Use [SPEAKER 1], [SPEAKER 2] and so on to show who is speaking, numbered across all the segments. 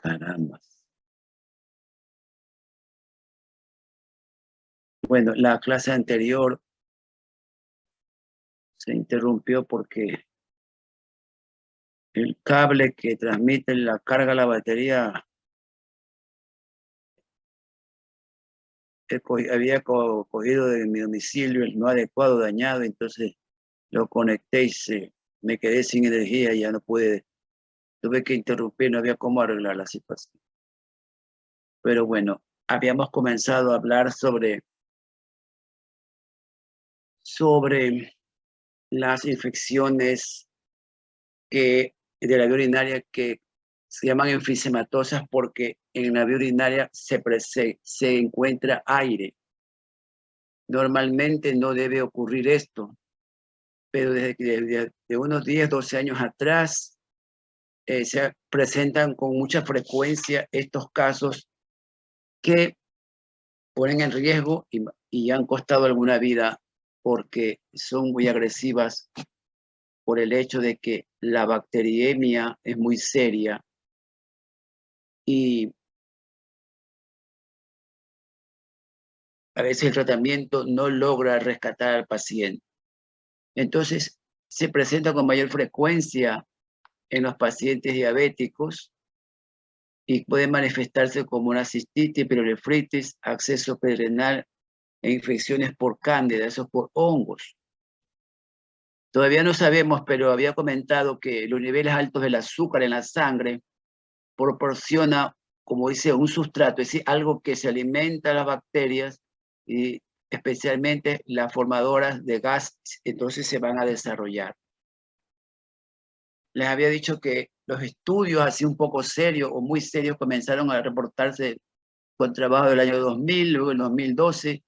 [SPEAKER 1] Caramba. Bueno, la clase anterior se interrumpió porque el cable que transmite la carga a la batería había cogido de mi domicilio el no adecuado, dañado, entonces lo conecté y me quedé sin energía y ya no pude, tuve que interrumpir, no había cómo arreglar la situación. Pero bueno, habíamos comenzado a hablar sobre las infecciones de la vía urinaria que se llaman enfisematosas porque en la vía urinaria se encuentra aire. Normalmente no debe ocurrir esto, pero desde de unos 10, 12 años atrás se presentan con mucha frecuencia estos casos que ponen en riesgo y han costado alguna vida porque son muy agresivas por el hecho de que la bacteriemia es muy seria y a veces el tratamiento no logra rescatar al paciente. Entonces, se presenta con mayor frecuencia en los pacientes diabéticos y puede manifestarse como una cistitis, pielonefritis, acceso perirenal e infecciones por cándida, eso por hongos. Todavía no sabemos, pero había comentado que los niveles altos del azúcar en la sangre proporciona, como dice, un sustrato, es decir, algo que se alimenta a las bacterias y especialmente las formadoras de gas, entonces se van a desarrollar. Les había dicho que los estudios así un poco serios o muy serios comenzaron a reportarse con trabajo del año 2000, luego el 2012,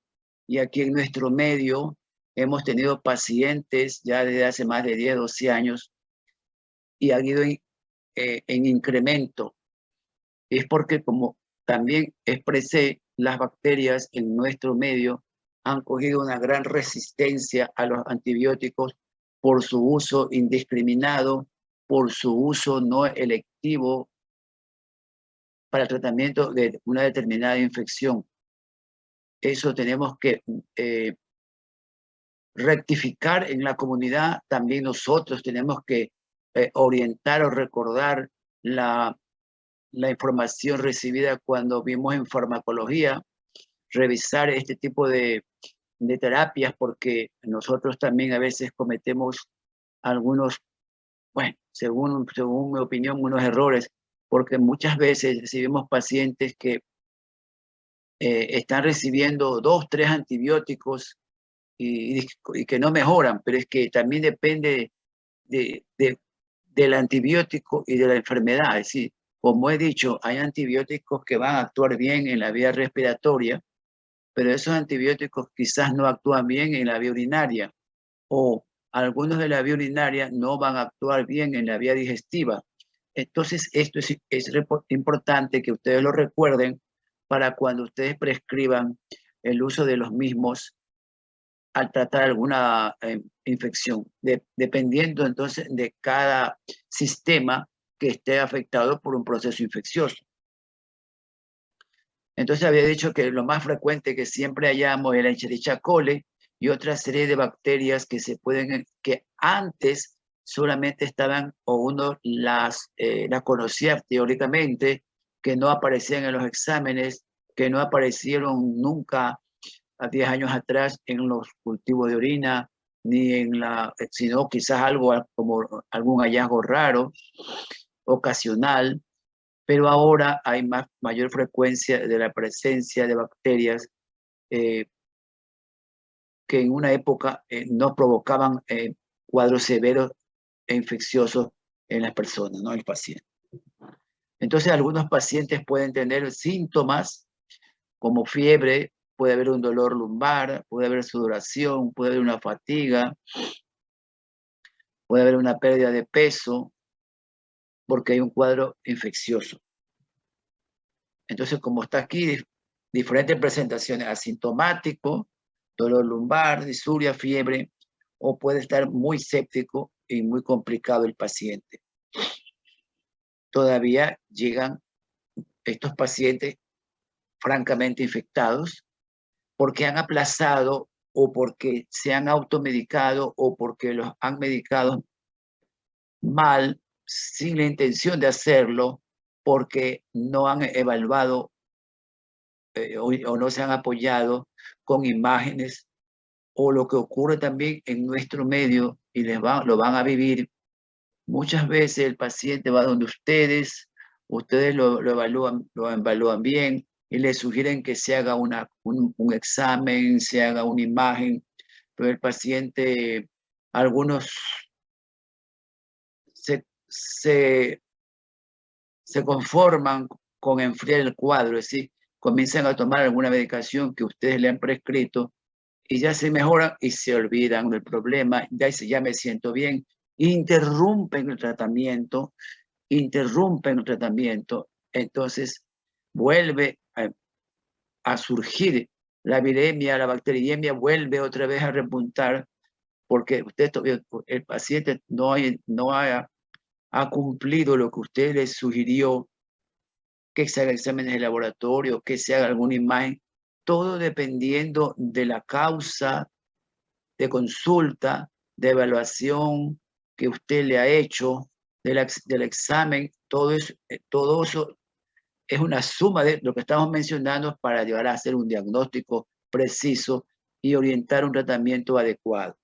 [SPEAKER 1] y aquí en nuestro medio hemos tenido pacientes ya desde hace más de 10, 12 años y ha ido en incremento. Es porque, como también expresé, las bacterias en nuestro medio han cogido una gran resistencia a los antibióticos por su uso indiscriminado, por su uso no electivo para el tratamiento de una determinada infección. Eso tenemos que rectificar en la comunidad. También nosotros tenemos que orientar o recordar la información recibida cuando vimos en farmacología, revisar este tipo de terapias, porque nosotros también a veces cometemos algunos, bueno, según mi opinión, unos errores, porque muchas veces recibimos pacientes que están recibiendo 2, 3 antibióticos y que no mejoran, pero es que también depende del antibiótico y de la enfermedad. Es decir, como he dicho, hay antibióticos que van a actuar bien en la vía respiratoria, pero esos antibióticos quizás no actúan bien en la vía urinaria, o algunos de la vía urinaria no van a actuar bien en la vía digestiva. Entonces, esto es importante que ustedes lo recuerden para cuando ustedes prescriban el uso de los mismos al tratar alguna infección, dependiendo entonces de cada sistema que esté afectado por un proceso infeccioso. Entonces había dicho que lo más frecuente que siempre hallamos es la Escherichia coli y otra serie de bacterias que antes solamente estaban, o uno las conocía teóricamente, que no aparecían en los exámenes, que no aparecieron nunca a 10 años atrás en los cultivos de orina, ni sino quizás algo como algún hallazgo raro, ocasional, pero ahora hay mayor frecuencia de la presencia de bacterias que en una época no provocaban cuadros severos e infecciosos en las personas, ¿no? El paciente. Entonces, algunos pacientes pueden tener síntomas como fiebre, puede haber un dolor lumbar, puede haber sudoración, puede haber una fatiga, puede haber una pérdida de peso, porque hay un cuadro infeccioso. Entonces, como está aquí, diferentes presentaciones: asintomático, dolor lumbar, disuria, fiebre, o puede estar muy séptico y muy complicado el paciente. Todavía llegan estos pacientes francamente infectados porque han aplazado o porque se han automedicado o porque los han medicado mal sin la intención de hacerlo porque no han evaluado o no se han apoyado con imágenes o lo que ocurre también en nuestro medio y lo van a vivir. Muchas veces el paciente va donde ustedes lo evalúan bien y le sugieren que se haga un examen, se haga una imagen, pero el paciente, algunos se conforman con enfriar el cuadro, es decir, comienzan a tomar alguna medicación que ustedes le han prescrito y ya se mejoran y se olvidan del problema, ya dice, ya me siento bien, interrumpen el tratamiento, entonces vuelve a surgir la viremia, la bacteriemia vuelve otra vez a repuntar porque el paciente no ha cumplido lo que usted le sugirió, que se haga exámenes de laboratorio, que se haga alguna imagen, todo dependiendo de la causa de consulta, de evaluación que usted le ha hecho, del examen, todo eso es una suma de lo que estamos mencionando para llegar a hacer un diagnóstico preciso y orientar un tratamiento adecuado.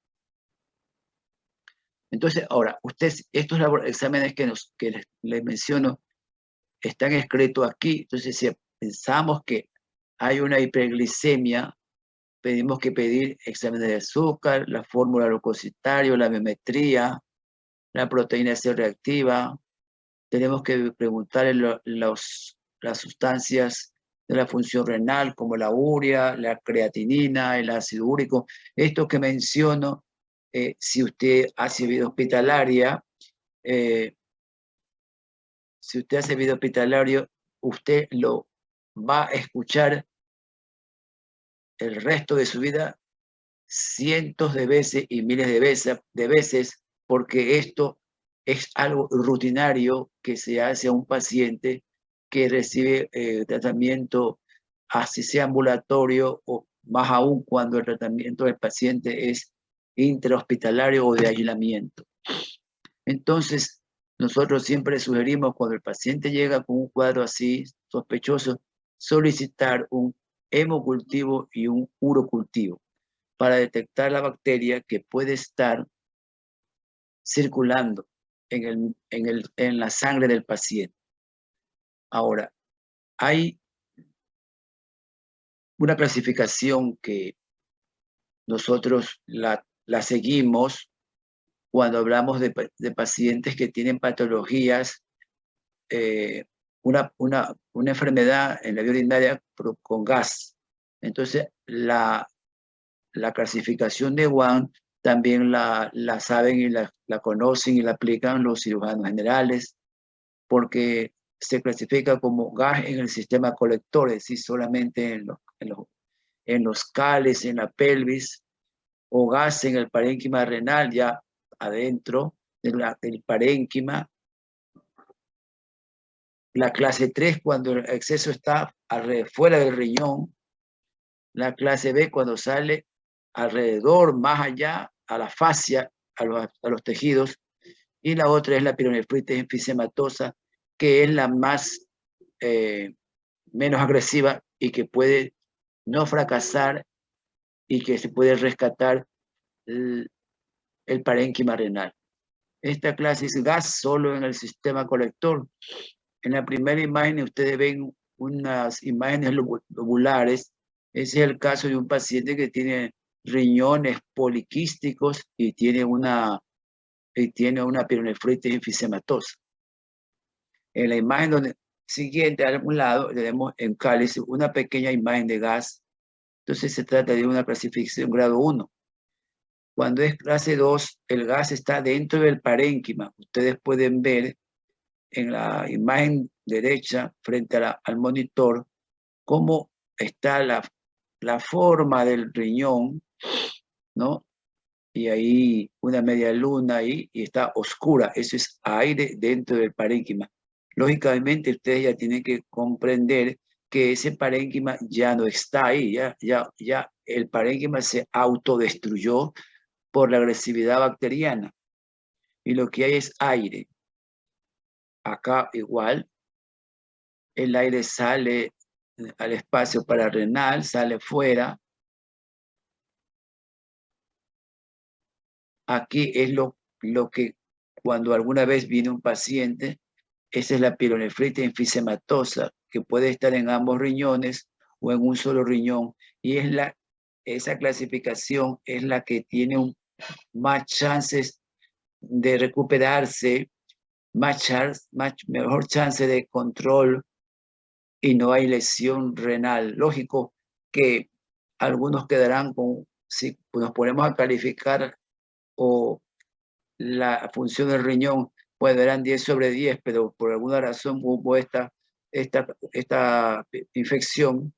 [SPEAKER 1] Entonces, ahora, estos exámenes que les menciono están escritos aquí. Entonces, si pensamos que hay una hiperglicemia, pedimos que pedir exámenes de azúcar, la fórmula glucositario, la biometría, la proteína C reactiva. Tenemos que preguntarle las sustancias de la función renal, como la urea, la creatinina, el ácido úrico. Esto que menciono, si usted hace vida hospitalaria, usted lo va a escuchar el resto de su vida cientos de veces y miles de veces, porque esto es algo rutinario que se hace a un paciente que recibe tratamiento, así sea ambulatorio o más aún cuando el tratamiento del paciente es intrahospitalario o de aislamiento. Entonces, nosotros siempre sugerimos cuando el paciente llega con un cuadro así sospechoso, solicitar un hemocultivo y un urocultivo para detectar la bacteria que puede estar circulando en la sangre del paciente. Ahora, hay una clasificación que nosotros la seguimos cuando hablamos de pacientes que tienen patologías, una enfermedad en la vía urinaria con gas. Entonces, la clasificación de Wann también la saben y la conocen y la aplican los cirujanos generales, porque se clasifica como gas en el sistema colector, es decir, solamente en los cales, en la pelvis, o gas en el parénquima renal, ya adentro del parénquima. La clase 3 cuando el exceso está fuera del riñón. La clase B cuando sale alrededor, más allá, a la fascia, a los tejidos. Y la otra es la pielonefritis enfisematosa, que es la más menos agresiva y que puede no fracasar y que se puede rescatar el parénquima renal. Esta clase es gas solo en el sistema colector. En la primera imagen ustedes ven unas imágenes lobulares. Ese es el caso de un paciente que tiene riñones poliquísticos y tiene una pielonefritis enfisematosa. En la imagen siguiente, a algún lado, tenemos en cáliz una pequeña imagen de gas. Entonces se trata de una clasificación grado 1. Cuando es clase 2, el gas está dentro del parénquima. Ustedes pueden ver en la imagen derecha, frente al monitor, cómo está la forma del riñón, ¿no? Y ahí una media luna ahí y está oscura. Eso es aire dentro del parénquima. lógicamente ustedes ya tienen que comprender que ese parénquima ya no está ahí, ya el parénquima se autodestruyó por la agresividad bacteriana y lo que hay es aire. Acá igual el aire sale al espacio pararrenal, sale fuera. Aquí es lo que cuando alguna vez viene un paciente, esa es la pielonefritis enfisematosa, que puede estar en ambos riñones o en un solo riñón. Y esa clasificación es la que tiene más chances de recuperarse, mejor chance de control y no hay lesión renal. Lógico que algunos quedarán con, si nos ponemos a calificar o la función del riñón, pues eran 10 sobre 10, pero por alguna razón hubo esta infección,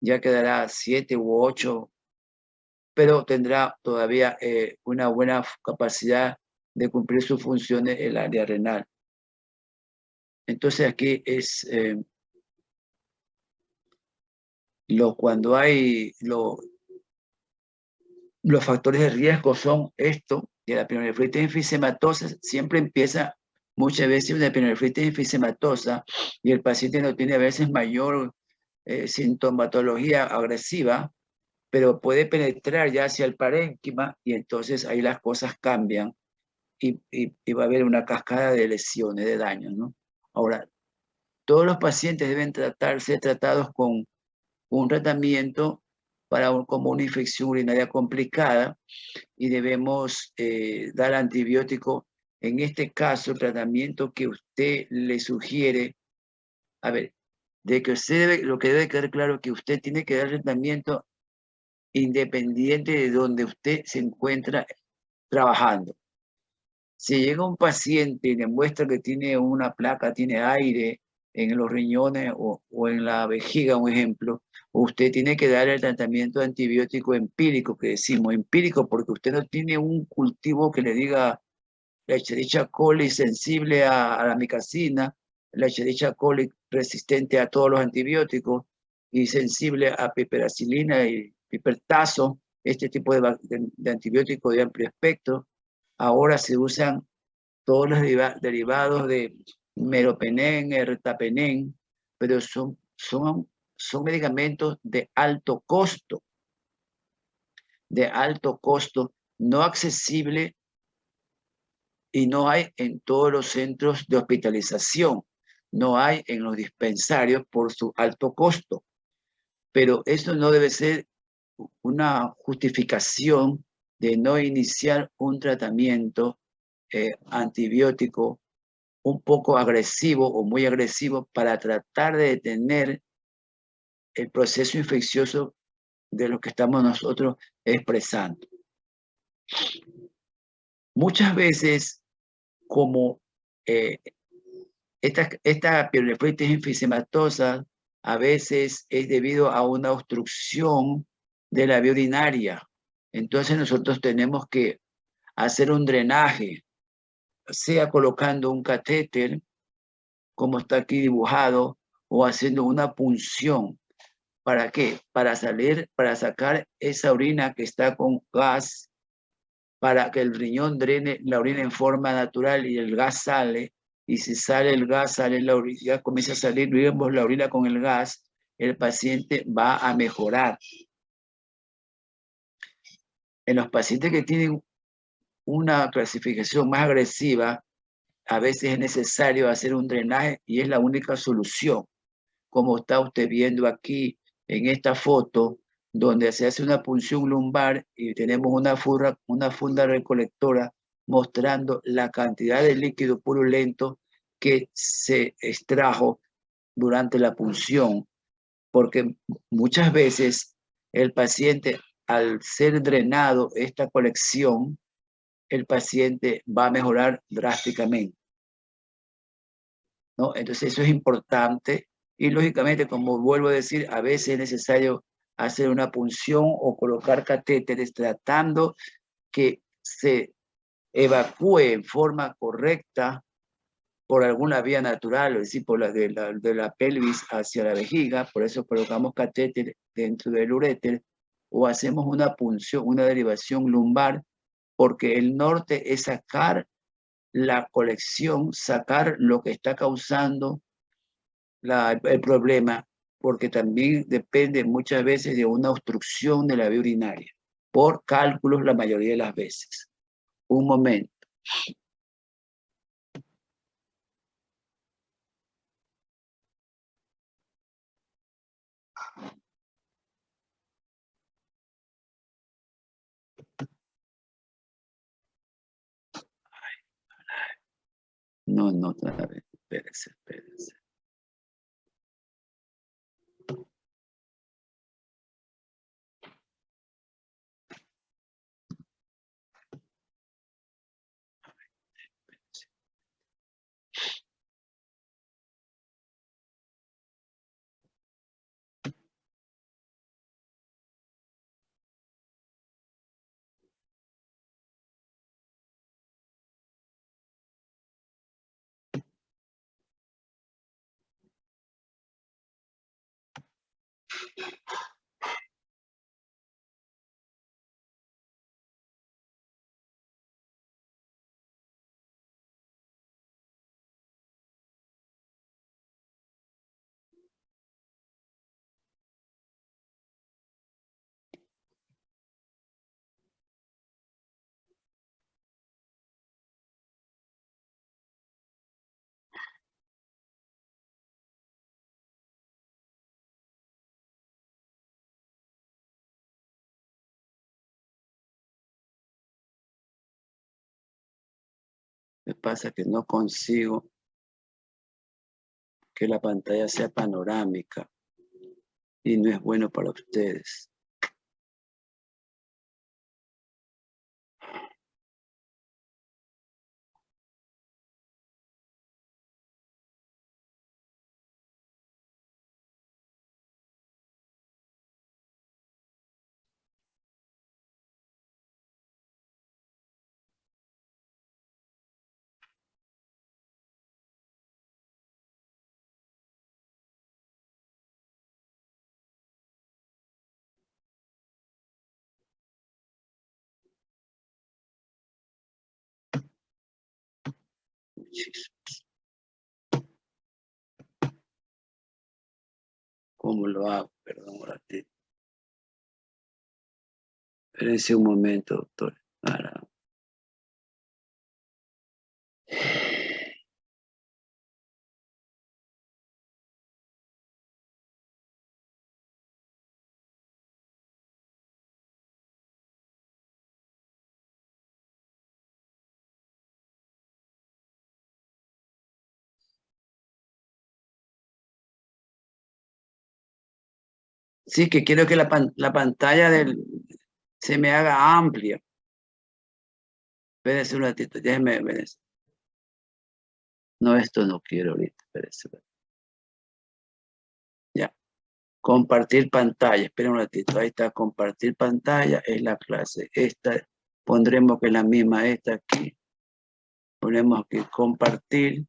[SPEAKER 1] ya quedará 7 u 8, pero tendrá todavía una buena capacidad de cumplir sus funciones en el área renal. Entonces aquí es cuando hay los factores de riesgo son esto, que la pielonefritis enfisematosa siempre empieza muchas veces una pielonefritis enfisematosa y el paciente no tiene a veces mayor sintomatología agresiva, pero puede penetrar ya hacia el parénquima y entonces ahí las cosas cambian y va a haber una cascada de lesiones, de daños, ¿no? Ahora, todos los pacientes deben ser tratados con un tratamiento como una infección urinaria complicada y debemos dar antibiótico. En este caso, el tratamiento que usted le sugiere, a ver, lo que debe quedar claro es que usted tiene que dar tratamiento independiente de donde usted se encuentra trabajando. Si llega un paciente y demuestra que tiene una placa, tiene aire en los riñones o en la vejiga, un ejemplo, usted tiene que dar el tratamiento antibiótico empírico, que decimos empírico, porque usted no tiene un cultivo que le diga la Escherichia coli sensible a la amicacina, la Escherichia coli resistente a todos los antibióticos y sensible a piperacilina y pipertazo, este tipo de antibióticos de amplio espectro. Ahora se usan todos los derivados de meropenem, ertapenem, pero son medicamentos de alto costo, no accesible y no hay en todos los centros de hospitalización, no hay en los dispensarios por su alto costo. Pero eso no debe ser una justificación de no iniciar un tratamiento antibiótico un poco agresivo o muy agresivo para tratar de detener el proceso infeccioso de lo que estamos nosotros expresando. Muchas veces, como esta pielonefritis enfisematosa a veces es debido a una obstrucción de la vía urinaria. Entonces nosotros tenemos que hacer un drenaje, sea colocando un catéter, como está aquí dibujado, o haciendo una punción. ¿Para qué? Para sacar esa orina que está con gas, para que el riñón drene la orina en forma natural y el gas sale. Y si sale el gas, sale la orina, ya comienza a salir, vemos la orina con el gas, el paciente va a mejorar. En los pacientes que tienen una clasificación más agresiva, a veces es necesario hacer un drenaje y es la única solución. Como está usted viendo aquí en esta foto, donde se hace una punción lumbar y tenemos una funda recolectora mostrando la cantidad de líquido purulento que se extrajo durante la punción, porque muchas veces el paciente, al ser drenado esta colección, el paciente va a mejorar drásticamente, ¿no? Entonces eso es importante y lógicamente, como vuelvo a decir, a veces es necesario hacer una punción o colocar catéteres tratando que se evacúe en forma correcta por alguna vía natural, es decir, por de la pelvis hacia la vejiga, por eso colocamos catéter dentro del uréter, o hacemos una punción, una derivación lumbar, porque el norte es sacar la colección, sacar lo que está causando el problema, porque también depende muchas veces de una obstrucción de la vía urinaria, por cálculos la mayoría de las veces. Un momento. No, otra vez. Espérese. Me pasa que no consigo que la pantalla sea panorámica y no es bueno para ustedes. ¿Cómo lo hago? Perdón, un ratito. Espérense un momento, doctor. Sí, que quiero que la pantalla se me haga amplia. Espérense un ratito, déjenme ver eso. No, esto no quiero ahorita, espérense. Ya. Compartir pantalla, esperen un ratito, ahí está, compartir pantalla, es la clase. Esta, pondremos que es la misma, esta aquí. Ponemos que compartir,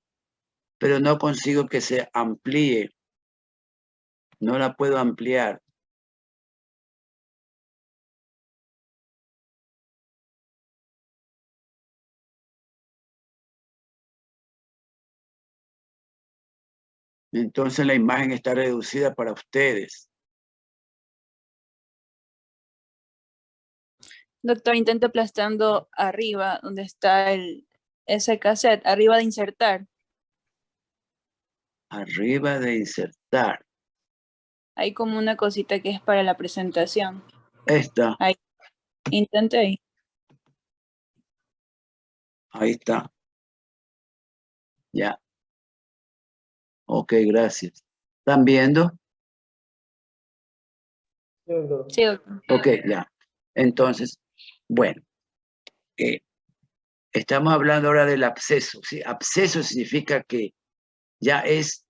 [SPEAKER 1] pero no consigo que se amplíe. No la puedo ampliar. Entonces la imagen está reducida para ustedes.
[SPEAKER 2] Doctor, intento aplastando arriba, donde está ese cassette, arriba de insertar.
[SPEAKER 1] Arriba de insertar.
[SPEAKER 2] Hay como una cosita que es para la presentación.
[SPEAKER 1] Esta.
[SPEAKER 2] Ahí. Intente ahí.
[SPEAKER 1] Ahí está. Ya. Ok, gracias. ¿Están viendo?
[SPEAKER 2] Sí, doctor.
[SPEAKER 1] Ok, ya. Entonces, bueno. Estamos hablando ahora del absceso. ¿Sí? Absceso significa que ya es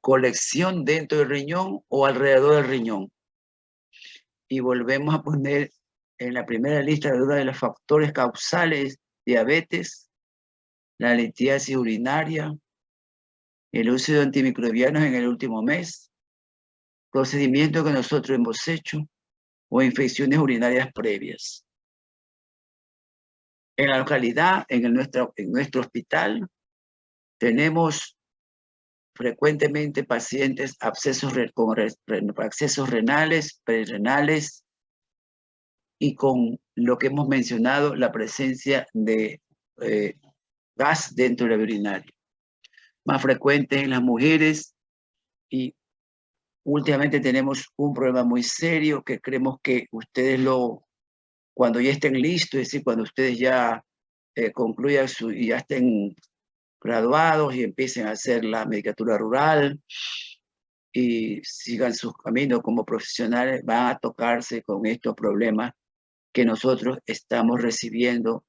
[SPEAKER 1] colección dentro del riñón o alrededor del riñón. Y volvemos a poner en la primera lista de dudas de los factores causales: diabetes, la litiasis urinaria, el uso de antimicrobianos en el último mes, procedimientos que nosotros hemos hecho o infecciones urinarias previas. En la localidad, en nuestro hospital, tenemos frecuentemente pacientes con accesos renales, prerrenales, y con lo que hemos mencionado, la presencia de gas dentro de la urinaria. Más frecuente en las mujeres, y últimamente tenemos un problema muy serio que creemos que ustedes cuando ya estén listos, es decir, cuando ustedes ya concluyan y ya estén graduados y empiecen a hacer la medicatura rural y sigan sus caminos como profesionales, van a tocarse con estos problemas que nosotros estamos recibiendo,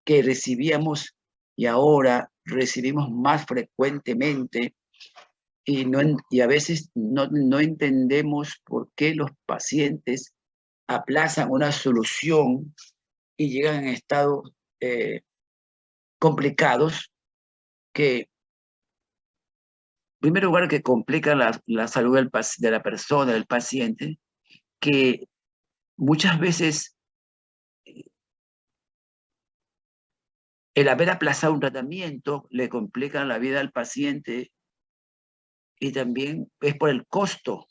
[SPEAKER 1] que recibíamos y ahora recibimos más frecuentemente, y a veces no entendemos por qué los pacientes aplazan una solución y llegan en estados complicados que, en primer lugar, que complican la salud de la persona, del paciente, que muchas veces el haber aplazado un tratamiento le complica la vida al paciente, y también es por el costo,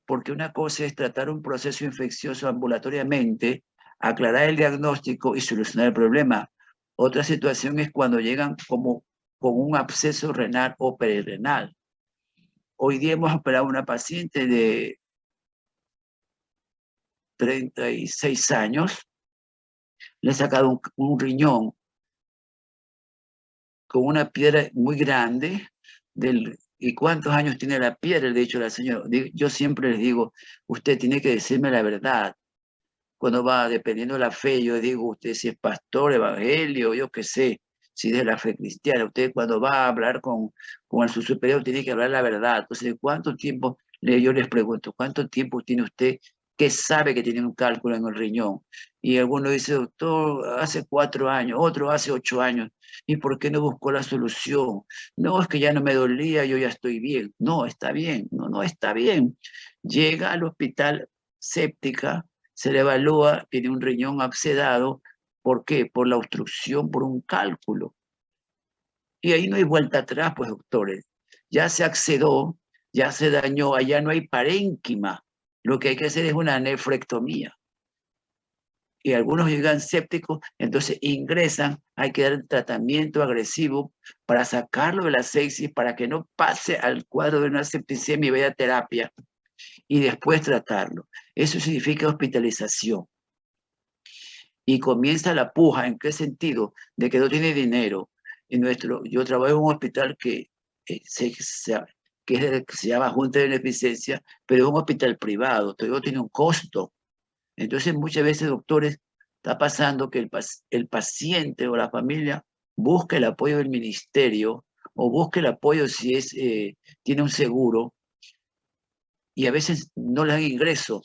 [SPEAKER 1] porque una cosa es tratar un proceso infeccioso ambulatoriamente, aclarar el diagnóstico y solucionar el problema. Otra situación es cuando llegan como con un absceso renal o perirenal. Hoy día hemos operado a una paciente de 36 años, le he sacado un riñón con una piedra muy grande. ¿Y cuántos años tiene la piedra? Le he dicho a la señora. Yo siempre les digo, usted tiene que decirme la verdad. Cuando va, dependiendo de la fe, yo digo, usted si es pastor, evangelio, yo qué sé, si es de la fe cristiana, usted cuando va a hablar con su superior tiene que hablar la verdad. Entonces, ¿cuánto tiempo? Yo les pregunto, ¿cuánto tiempo tiene usted que sabe que tiene un cálculo en el riñón? Y alguno dice, doctor, hace 4 años, otro hace 8 años. ¿Y por qué no buscó la solución? No, es que ya no me dolía, yo ya estoy bien. No, está bien, no está bien. Llega al hospital séptica, se le evalúa, tiene un riñón abscedado. ¿Por qué? Por la obstrucción, por un cálculo. Y ahí no hay vuelta atrás, pues, doctores. Ya se accedó, ya se dañó, allá no hay parénquima. Lo que hay que hacer es una nefrectomía. Y algunos llegan sépticos, entonces ingresan, hay que dar un tratamiento agresivo para sacarlo de la sepsis, para que no pase al cuadro de una septicemia y vaya a terapia, y después tratarlo. Eso significa hospitalización. Y comienza la puja. ¿En qué sentido? De que no tiene dinero. Yo trabajo en un hospital que se llama Junta de Beneficencia, pero es un hospital privado, todo tiene un costo. Entonces, muchas veces, doctores, está pasando que el paciente o la familia busca el apoyo del ministerio, o busca el apoyo si tiene un seguro, y a veces no le dan ingreso.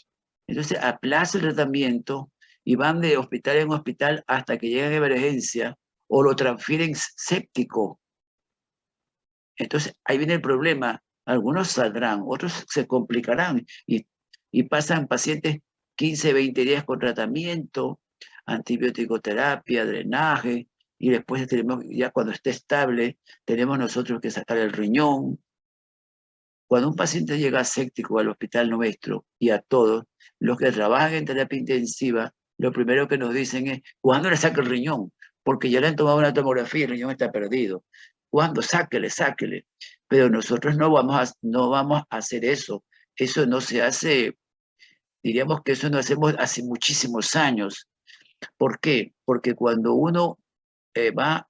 [SPEAKER 1] Entonces aplaza el tratamiento y van de hospital en hospital hasta que llegan a emergencia o lo transfieren séptico. Entonces ahí viene el problema. Algunos saldrán, otros se complicarán y pasan pacientes 15, 20 días con tratamiento, antibiótico-terapia, drenaje, y después ya cuando esté estable, tenemos nosotros que sacar el riñón. Cuando un paciente llega séptico al hospital nuestro, y a todos los que trabajan en terapia intensiva, lo primero que nos dicen es, ¿cuándo le saca el riñón? Porque ya le han tomado una tomografía y el riñón está perdido. ¿Cuándo? Sáquele. Pero nosotros no vamos a hacer eso. Eso no se hace, diríamos que eso no hacemos hace muchísimos años. ¿Por qué? Porque cuando uno va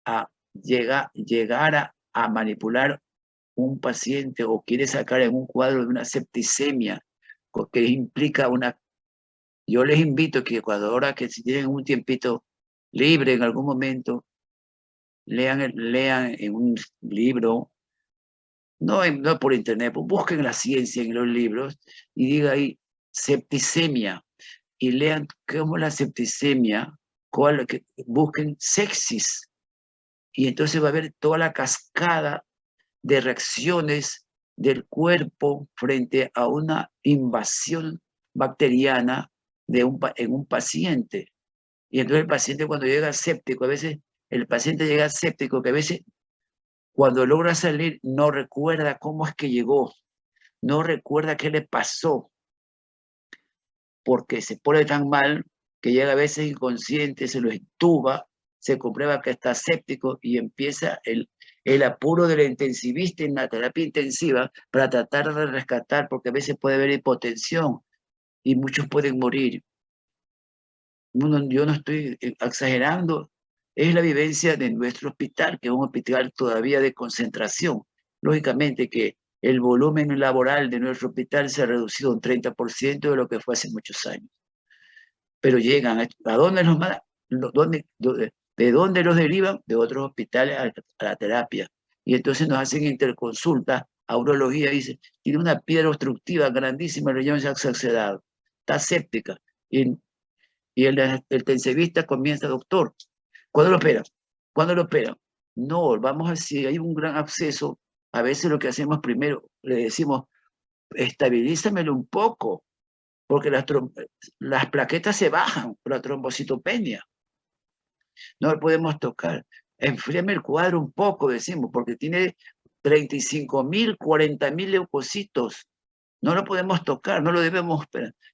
[SPEAKER 1] a llegar a manipular un paciente o quiere sacar en un cuadro de una septicemia, que implica yo les invito que ahora que si tienen un tiempito libre en algún momento, lean en un libro, no por internet, pues busquen la ciencia en los libros y diga ahí septicemia. y lean cómo la septicemia, que busquen sepsis, y entonces va a haber toda la cascada de reacciones del cuerpo frente a una invasión bacteriana en un paciente. Y entonces el paciente cuando llega séptico, a veces el paciente llega séptico, que a veces cuando logra salir no recuerda cómo es que llegó, no recuerda qué le pasó, porque se pone tan mal que llega a veces inconsciente, se lo entuba, se comprueba que está séptico y empieza el apuro del intensivista en la terapia intensiva para tratar de rescatar, porque a veces puede haber hipotensión y muchos pueden morir. Yo no estoy exagerando, es la vivencia de nuestro hospital, que es un hospital todavía de concentración. Lógicamente que el volumen laboral de nuestro hospital se ha reducido un 30% de lo que fue hace muchos años. Pero llegan, ¿a dónde los mandan? ¿De dónde los derivan? De otros hospitales a la terapia. Y entonces nos hacen interconsulta a urología y dice, tiene una piedra obstructiva grandísima, lo llaman saxedado, está séptica. Y el intensivista comienza, doctor, ¿cuándo lo operan? ¿Cuándo lo operan? No, vamos a ver si hay un gran absceso. A veces lo que hacemos primero, le decimos, estabilízamelo un poco, porque las plaquetas se bajan por la trombocitopenia. No lo podemos tocar. Enfríame el cuadro un poco, decimos, porque tiene 35.000, 40.000 leucocitos. No lo podemos tocar, no lo debemos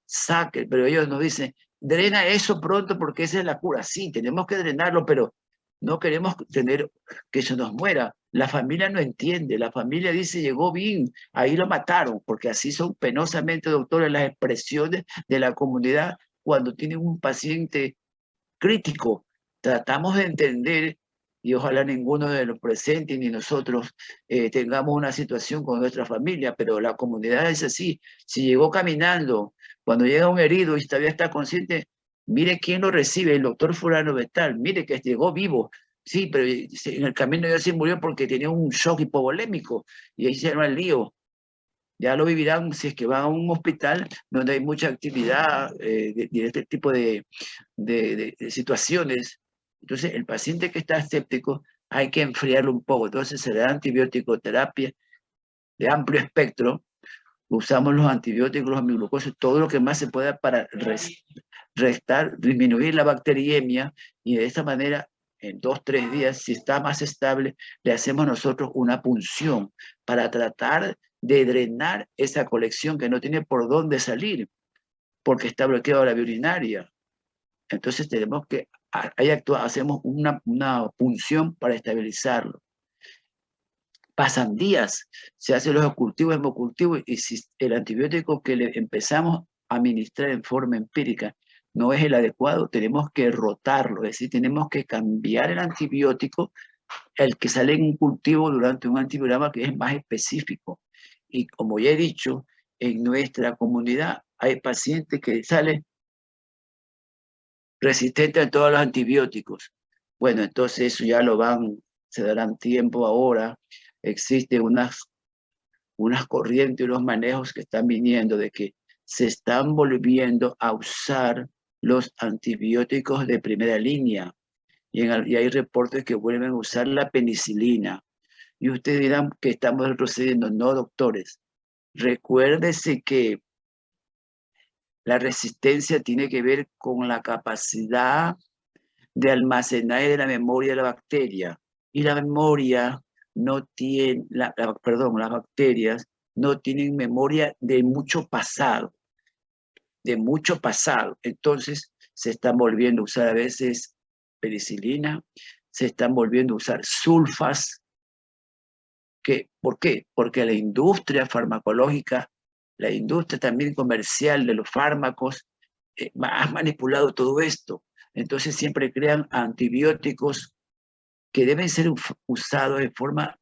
[SPEAKER 1] saque, pero ellos nos dicen, drena eso pronto porque esa es la cura. Sí, tenemos que drenarlo, pero no queremos tener que se nos muera. La familia no entiende, la familia dice, llegó bien, ahí lo mataron, porque así son penosamente, doctores, las expresiones de la comunidad cuando tienen un paciente crítico. Tratamos de entender y ojalá ninguno de los presentes ni nosotros tengamos una situación con nuestra familia, pero la comunidad es así. Si llegó caminando, cuando llega un herido y todavía está consciente, mire quién lo recibe, el doctor fulano de tal, mire que llegó vivo. Sí, pero en el camino ya se murió porque tenía un shock hipovolémico y ahí se arma el lío. Ya lo vivirán si es que van a un hospital donde hay mucha actividad de este tipo de situaciones. Entonces, el paciente que está escéptico hay que enfriarlo un poco. Entonces, se le da antibiótico terapia de amplio espectro. Usamos los antibióticos, los amiglucosos, todo lo que más se pueda para restar, disminuir la bacteriemia y de esta manera en 2-3 días, si está más estable, le hacemos nosotros una punción para tratar de drenar esa colección que no tiene por dónde salir, porque está bloqueada la vía urinaria. Entonces tenemos que, ahí hacemos una punción para estabilizarlo. Pasan días, se hacen los cultivos, hemocultivos, y si el antibiótico que le empezamos a administrar en forma empírica no es el adecuado, tenemos que rotarlo, es decir, tenemos que cambiar el antibiótico, el que sale en un cultivo durante un antibiograma que es más específico. Y como ya he dicho, en nuestra comunidad hay pacientes que salen resistentes a todos los antibióticos. Bueno, entonces eso ya se darán tiempo ahora. Existen unas corrientes, unos manejos que están viniendo de que se están volviendo a usar los antibióticos de primera línea. Y hay reportes que vuelven a usar la penicilina. Y ustedes dirán que estamos retrocediendo. No, doctores. Recuérdese que la resistencia tiene que ver con la capacidad de almacenaje de la memoria de la bacteria. Y la memoria no tiene, perdón, las bacterias no tienen memoria de mucho pasado, de mucho pasado. Entonces se están volviendo a usar a veces penicilina, se están volviendo a usar sulfas. ¿Por qué? Porque la industria farmacológica, la industria también comercial de los fármacos, ha manipulado todo esto. Entonces siempre crean antibióticos que deben ser usados de forma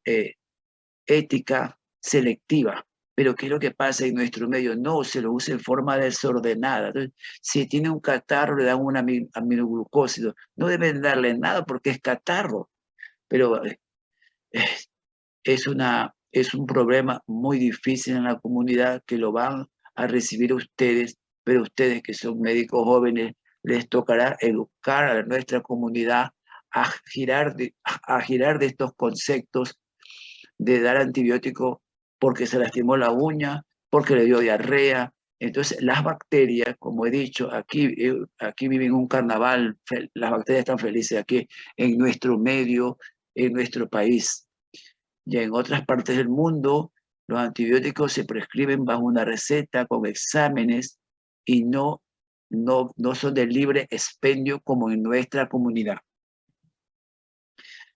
[SPEAKER 1] ética, selectiva. Pero ¿qué es lo que pasa en nuestro medio? No, se lo usa en forma desordenada. Entonces, si tiene un catarro, le dan un aminoglucósido. No deben darle nada porque es catarro. Pero es un problema muy difícil en la comunidad que lo van a recibir ustedes pero ustedes que son médicos jóvenes, les tocará educar a nuestra comunidad a girar de estos conceptos de dar antibiótico porque se lastimó la uña, porque le dio diarrea. Entonces, las bacterias, como he dicho, aquí viven un carnaval, las bacterias están felices aquí en nuestro medio, en nuestro país. Y en otras partes del mundo, los antibióticos se prescriben bajo una receta con exámenes y no son de libre expendio como en nuestra comunidad.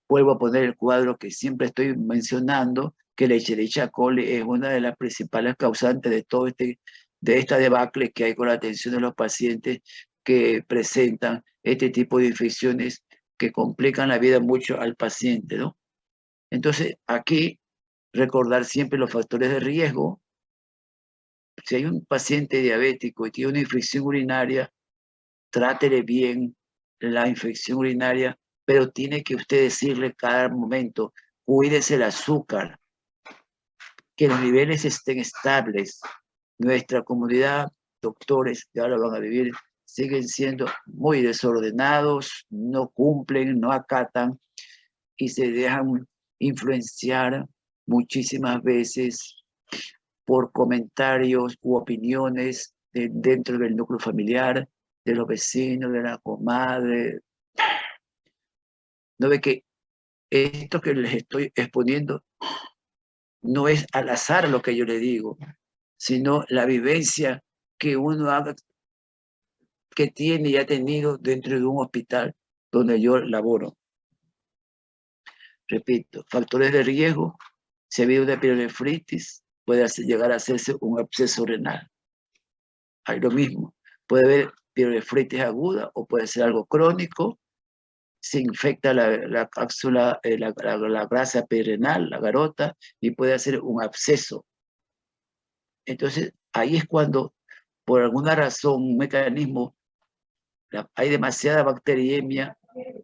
[SPEAKER 1] Vuelvo a poner el cuadro que siempre estoy mencionando, que la Escherichia coli es una de las principales causantes de esta debacle que hay con la atención de los pacientes que presentan este tipo de infecciones que complican la vida mucho al paciente, ¿no? Entonces, aquí recordar siempre los factores de riesgo. Si hay un paciente diabético y tiene una infección urinaria, trátele bien la infección urinaria, pero tiene que usted decirle cada momento, cuídese el azúcar, que los niveles estén estables. Nuestra comunidad, doctores que ahora van a vivir, siguen siendo muy desordenados, no cumplen, no acatan y se dejan influenciar muchísimas veces por comentarios u opiniones dentro del núcleo familiar, de los vecinos, de la comadre. ¿No ve que esto que les estoy exponiendo no es al azar lo que yo le digo, sino la vivencia que uno haga, que tiene y ha tenido dentro de un hospital donde yo laboro? Repito, factores de riesgo: si ha habido una pielonefritis, puede llegar a hacerse un absceso renal. Hay lo mismo, puede haber pielonefritis aguda o puede ser algo crónico, se infecta la cápsula, la grasa perirenal, la garota, y puede hacer un absceso. Entonces, ahí es cuando, por alguna razón, un mecanismo, hay demasiada bacteriemia,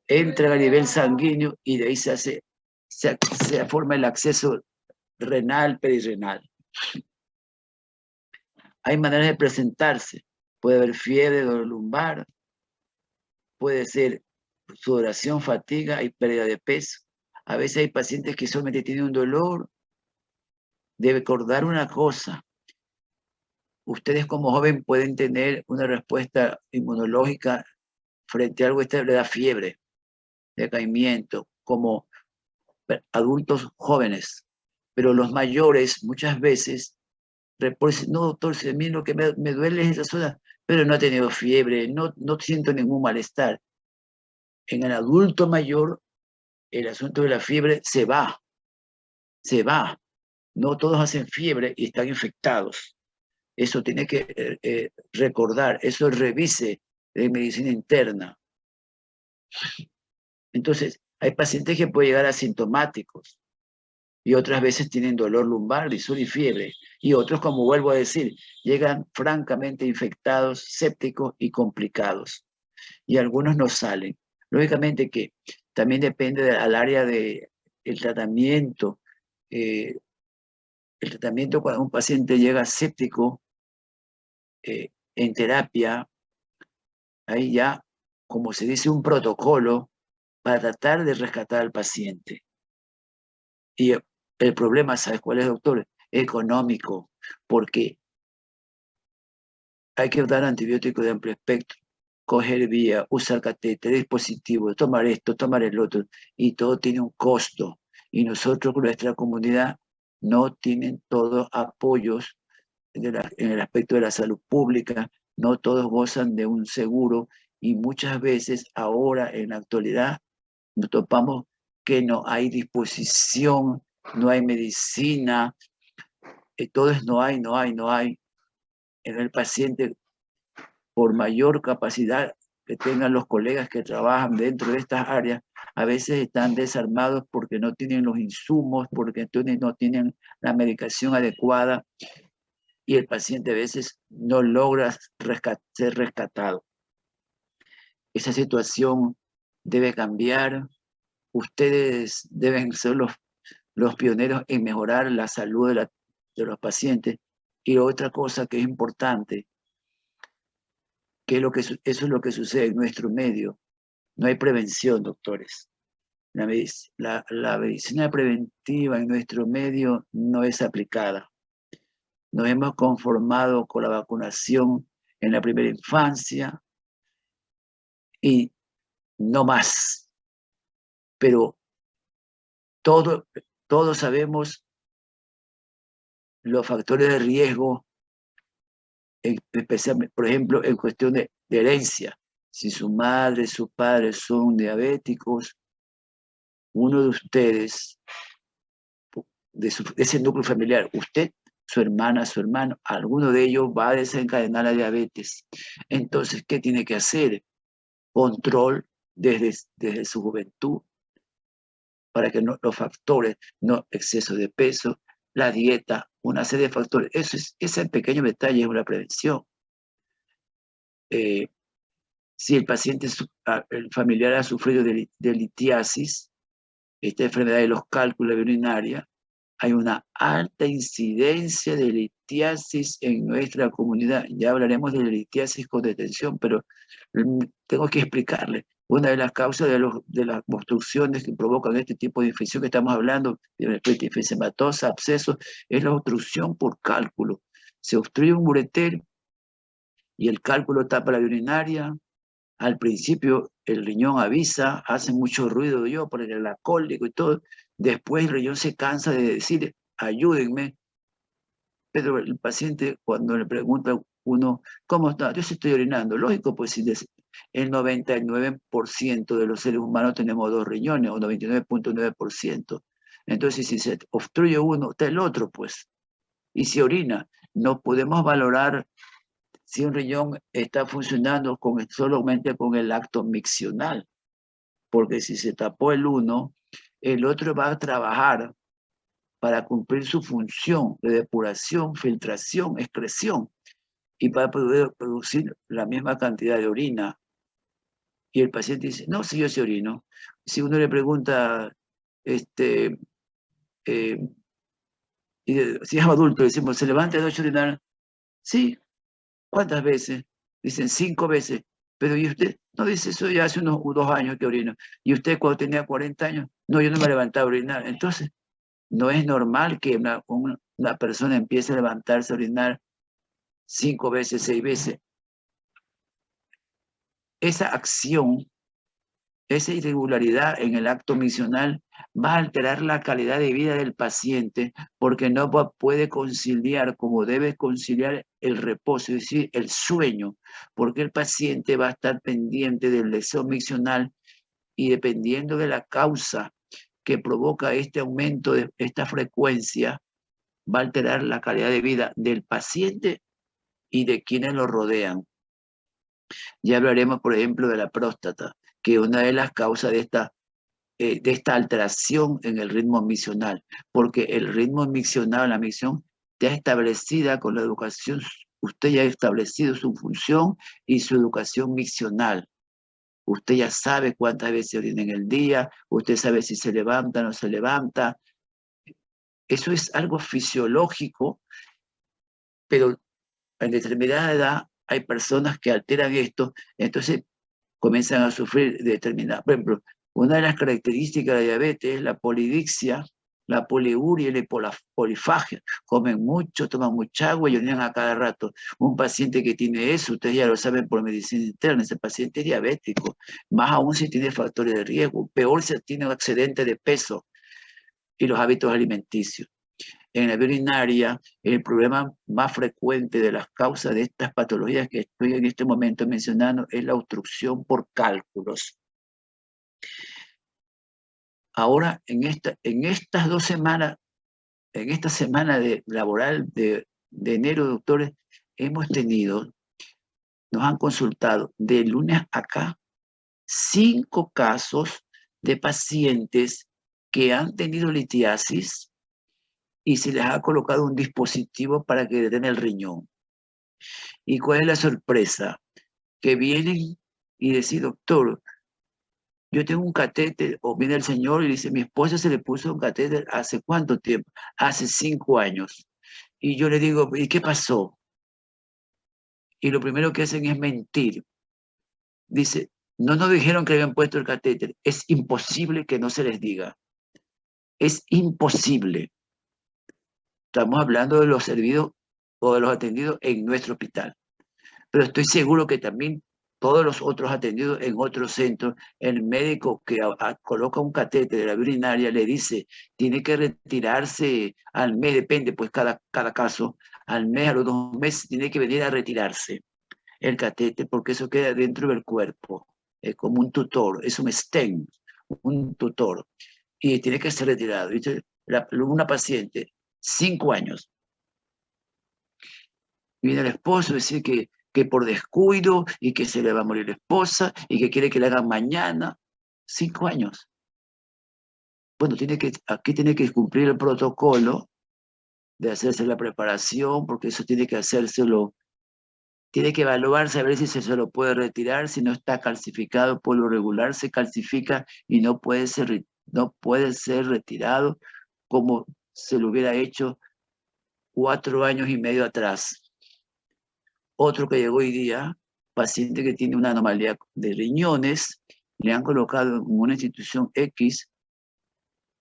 [SPEAKER 1] entra a nivel sanguíneo y de ahí se forma el acceso renal, perirenal. Hay maneras de presentarse. Puede haber fiebre, dolor lumbar, puede ser sudoración, fatiga y pérdida de peso. A veces hay pacientes que solamente tienen un dolor. Debe recordar una cosa: ustedes como joven pueden tener una respuesta inmunológica frente a algo que le da fiebre, decaimiento, como adultos jóvenes. Pero los mayores muchas veces reportan: no, doctor, si a mí lo que me duele es esa zona, pero no he tenido fiebre, no siento ningún malestar. En el adulto mayor, el asunto de la fiebre se va. No todos hacen fiebre y están infectados. Eso tiene que recordar, eso revise en medicina interna. Entonces, hay pacientes que pueden llegar asintomáticos y otras veces tienen dolor lumbar, lisura y fiebre. Y otros, como vuelvo a decir, llegan francamente infectados, sépticos y complicados. Y algunos no salen. Lógicamente que también depende al área del tratamiento. El tratamiento, cuando un paciente llega séptico en terapia, hay ya, como se dice, un protocolo para tratar de rescatar al paciente. Y el problema, ¿sabes cuál es, doctor? Económico, porque hay que dar antibióticos de amplio espectro, coger vía, usar catéter, dispositivos, tomar esto, tomar el otro, y todo tiene un costo. Y nosotros, nuestra comunidad, no tienen todos apoyos en el aspecto de la salud pública, no todos gozan de un seguro, y muchas veces ahora, en la actualidad, nos topamos que no hay disposición, no hay medicina, todo es no hay. En el paciente, por mayor capacidad que tengan los colegas que trabajan dentro de estas áreas, a veces están desarmados porque no tienen los insumos, porque no tienen la medicación adecuada, y el paciente a veces no logra ser rescatado. Esa situación debe cambiar. Ustedes deben ser los pioneros en mejorar la salud de los pacientes. Y otra cosa que es importante: que eso es lo que sucede en nuestro medio. No hay prevención, doctores. La medicina preventiva en nuestro medio no es aplicada. Nos hemos conformado con la vacunación en la primera infancia y no más. Pero todos sabemos los factores de riesgo, especialmente, por ejemplo, en cuestión de herencia. Si su madre, su padre son diabéticos, uno de ustedes, de ese núcleo familiar, usted, su hermana, su hermano, alguno de ellos va a desencadenar la diabetes. Entonces, ¿qué tiene que hacer? Control desde su juventud, para que los factores, no exceso de peso, la dieta, una serie de factores. Ese pequeño detalle es una prevención. Si el paciente, el familiar ha sufrido de litiasis, esta enfermedad de los cálculos urinarios, hay una alta incidencia de litiasis en nuestra comunidad. Ya hablaremos de litiasis con detención, pero tengo que explicarle. Una de las causas de las obstrucciones que provocan este tipo de infección que estamos hablando, de enfisемatosa, abscesos, es la obstrucción por cálculo. Se obstruye un ureter y el cálculo tapa la urinaria. Al principio el riñón avisa, hace mucho ruido yo por el alcohólico y todo. Después el riñón se cansa de decir, ayúdenme. Pero el paciente, cuando le pregunta a uno, ¿cómo está? Yo sí estoy orinando. Lógico, pues si el 99% de los seres humanos tenemos 2 riñones, o 99.9%. Entonces, si se obstruye uno, está el otro, pues. Y si orina, no podemos valorar si un riñón está funcionando solamente con el acto miccional, porque si se tapó el uno, el otro va a trabajar para cumplir su función de depuración, filtración, excreción, y para poder producir la misma cantidad de orina. Y el paciente dice, no, si yo sí orino. Si uno le pregunta, si es adulto, decimos, ¿se levanta de noche a orinar? Sí. ¿Cuántas veces? Dicen 5 veces. Pero ¿y usted? No, dice, eso ya hace unos 2 años que orino. ¿Y usted cuando tenía 40 años? No, yo no me levantaba a orinar. Entonces, no es normal que una persona empiece a levantarse a orinar 5 veces, 6 veces. Esa acción, esa irregularidad en el acto misional va a alterar la calidad de vida del paciente porque no puede conciliar como debe conciliar el reposo, es decir, el sueño, porque el paciente va a estar pendiente del deseo misional y dependiendo de la causa que provoca este aumento de esta frecuencia, va a alterar la calidad de vida del paciente y de quienes lo rodean. Ya hablaremos, por ejemplo, de la próstata, que es una de las causas de esta alteración en el ritmo misional, porque el ritmo misional, la misión, está establecida con la educación, usted ya ha establecido su función y su educación misional. Usted ya sabe cuántas veces orina en el día, usted sabe si se levanta o no se levanta. Eso es algo fisiológico, pero en determinada edad hay personas que alteran esto, entonces comienzan a sufrir determinadas. Por ejemplo, una de las características de la diabetes es la polidixia, la poliuria y la polifagia. Comen mucho, toman mucha agua y orinan a cada rato. Un paciente que tiene eso, ustedes ya lo saben por medicina interna, ese paciente es diabético, más aún si tiene factores de riesgo, peor si tiene un excedente de peso y los hábitos alimenticios. En la vía urinaria, el problema más frecuente de las causas de estas patologías que estoy en este momento mencionando es la obstrucción por cálculos. Ahora, en estas 2 semanas, en esta semana laboral de enero, doctores, nos han consultado de lunes acá 5 casos de pacientes que han tenido litiasis y se les ha colocado un dispositivo para que den el riñón. ¿Y cuál es la sorpresa? Que vienen y dicen, doctor, yo tengo un catéter, o viene el señor y dice, mi esposa se le puso un catéter ¿hace cuánto tiempo? Hace 5 años. Y yo le digo, ¿y qué pasó? y lo primero que hacen es mentir. Dice, no nos dijeron que habían puesto el catéter. Es imposible que no se les diga. Es imposible. Estamos hablando de los servidos o de los atendidos en nuestro hospital. Pero estoy seguro que también todos los otros atendidos en otros centros, el médico que coloca un catéter de la urinaria le dice, tiene que retirarse al mes, depende, pues cada caso, al mes, a los 2 meses, tiene que venir a retirarse el catéter porque eso queda dentro del cuerpo, es como un tutor, es un stent, un tutor, y tiene que ser retirado. ¿Viste? Una paciente, 5 años, viene el esposo a decir que por descuido y que se le va a morir la esposa y que quiere que le hagan mañana. 5 años. Bueno, aquí tiene que cumplir el protocolo de hacerse la preparación, porque eso tiene que hacérselo, tiene que evaluarse a ver si se lo puede retirar, si no está calcificado, por lo regular se calcifica y no puede ser retirado como se lo hubiera hecho 4 años y medio atrás. Otro que llegó hoy día, paciente que tiene una anomalía de riñones, le han colocado en una institución X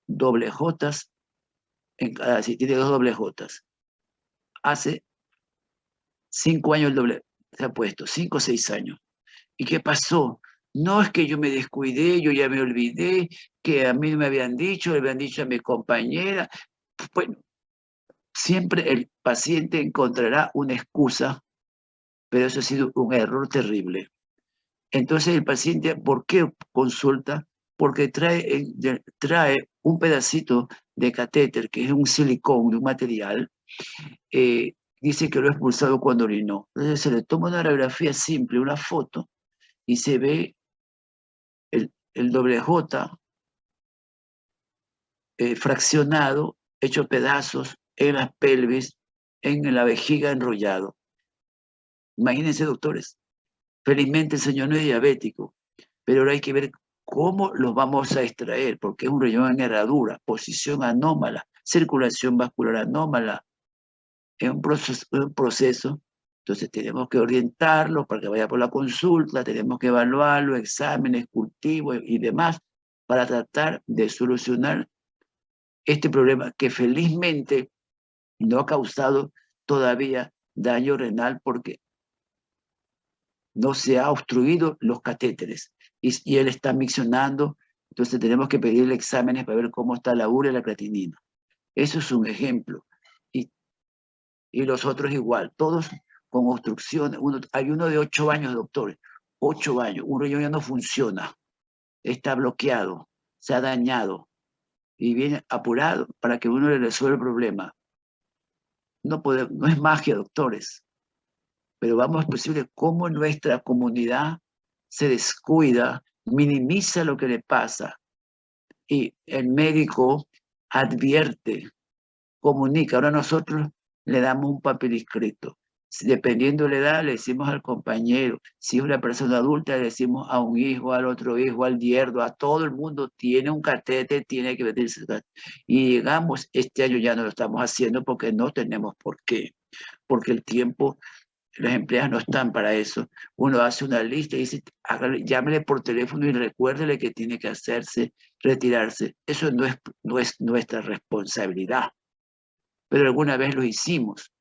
[SPEAKER 1] doble J, sí, tiene 2 doble J. Hace 5 años el doble se ha puesto, 5 o 6 años. ¿Y qué pasó? No es que yo me descuidé, yo ya me olvidé, que a mí me habían dicho, le habían dicho a mi compañera. Bueno, siempre el paciente encontrará una excusa, pero eso ha sido un error terrible. Entonces el paciente, ¿por qué consulta? Porque trae un pedacito de catéter, que es un silicón, de un material, dice que lo ha expulsado cuando orinó. Entonces se le toma una radiografía simple, una foto, y se ve el doble J fraccionado, hecho pedazos en las pelvis, en la vejiga enrollado. Imagínense, doctores. Felizmente el señor no es diabético, pero ahora hay que ver cómo los vamos a extraer, porque es un riñón en herradura, posición anómala, circulación vascular anómala, es un proceso. Entonces tenemos que orientarlo para que vaya por la consulta, tenemos que evaluarlo, exámenes, cultivos y demás, para tratar de solucionar este problema que felizmente no ha causado todavía daño renal porque no se ha obstruido los catéteres y él está miccionando, entonces tenemos que pedirle exámenes para ver cómo está la urea y la creatinina. Eso es un ejemplo. Y los otros igual, todos con obstrucciones. Hay uno de 8 años, doctor, 8 años, un riñón ya no funciona, está bloqueado, se ha dañado y viene apurado para que uno le resuelva el problema. No es magia, doctores, pero vamos a posible cómo nuestra comunidad se descuida, minimiza lo que le pasa y el médico advierte, comunica. Ahora nosotros le damos un papel escrito. Dependiendo de la edad, le decimos al compañero. Si es una persona adulta, le decimos a un hijo, al otro hijo, al yerno, a todo el mundo. Tiene un catéter, tiene que meterse. Y llegamos, este año ya no lo estamos haciendo porque no tenemos por qué. Porque el tiempo, las empleadas no están para eso. Uno hace una lista y dice, llámele por teléfono y recuérdele que tiene que hacerse, retirarse. Eso no es nuestra responsabilidad. Pero alguna vez lo hicimos.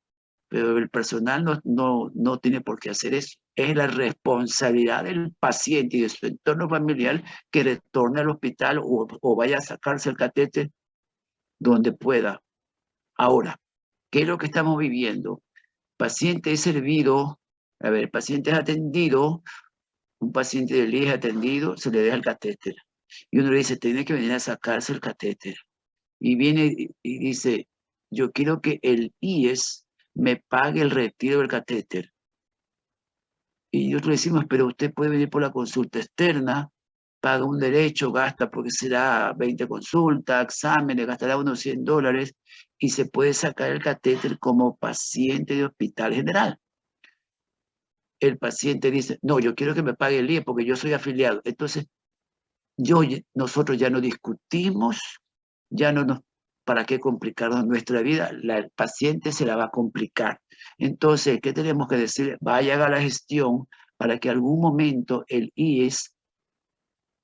[SPEAKER 1] Pero el personal no tiene por qué hacer eso. Es la responsabilidad del paciente y de su entorno familiar que retorne al hospital o vaya a sacarse el catéter donde pueda. Ahora, ¿qué es lo que estamos viviendo? Paciente es servido, el paciente es atendido, un paciente del IES atendido, se le deja el catéter. Y uno le dice, tiene que venir a sacarse el catéter. Y viene y dice, yo quiero que el IES me pague el retiro del catéter. Y nosotros le decimos, pero usted puede venir por la consulta externa, paga un derecho, gasta porque será 20 consultas, exámenes, gastará unos $100 y se puede sacar el catéter como paciente de hospital general. El paciente dice, no, yo quiero que me pague el IES porque yo soy afiliado. Entonces, nosotros ya no discutimos, ya no nos, ¿para qué complicarnos nuestra vida? El paciente se la va a complicar. Entonces, ¿qué tenemos que decir? Vaya a la gestión para que algún momento el IES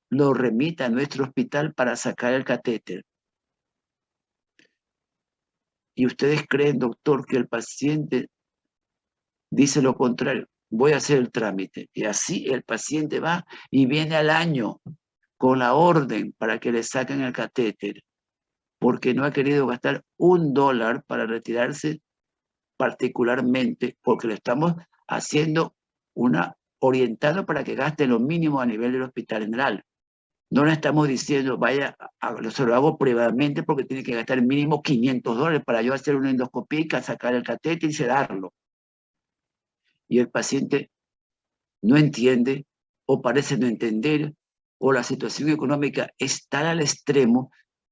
[SPEAKER 1] lo remita a nuestro hospital para sacar el catéter. Y ustedes creen, doctor, que el paciente dice lo contrario, voy a hacer el trámite. Y así el paciente va y viene al año con la orden para que le saquen el catéter, porque no ha querido gastar $1 para retirarse, particularmente porque le estamos haciendo orientando para que gaste lo mínimo a nivel del hospital general. No le estamos diciendo, vaya, se lo hago privadamente porque tiene que gastar mínimo $500 para yo hacer una endoscopía, sacar el catéter y sedarlo. Y el paciente no entiende o parece no entender, o la situación económica es tal al extremo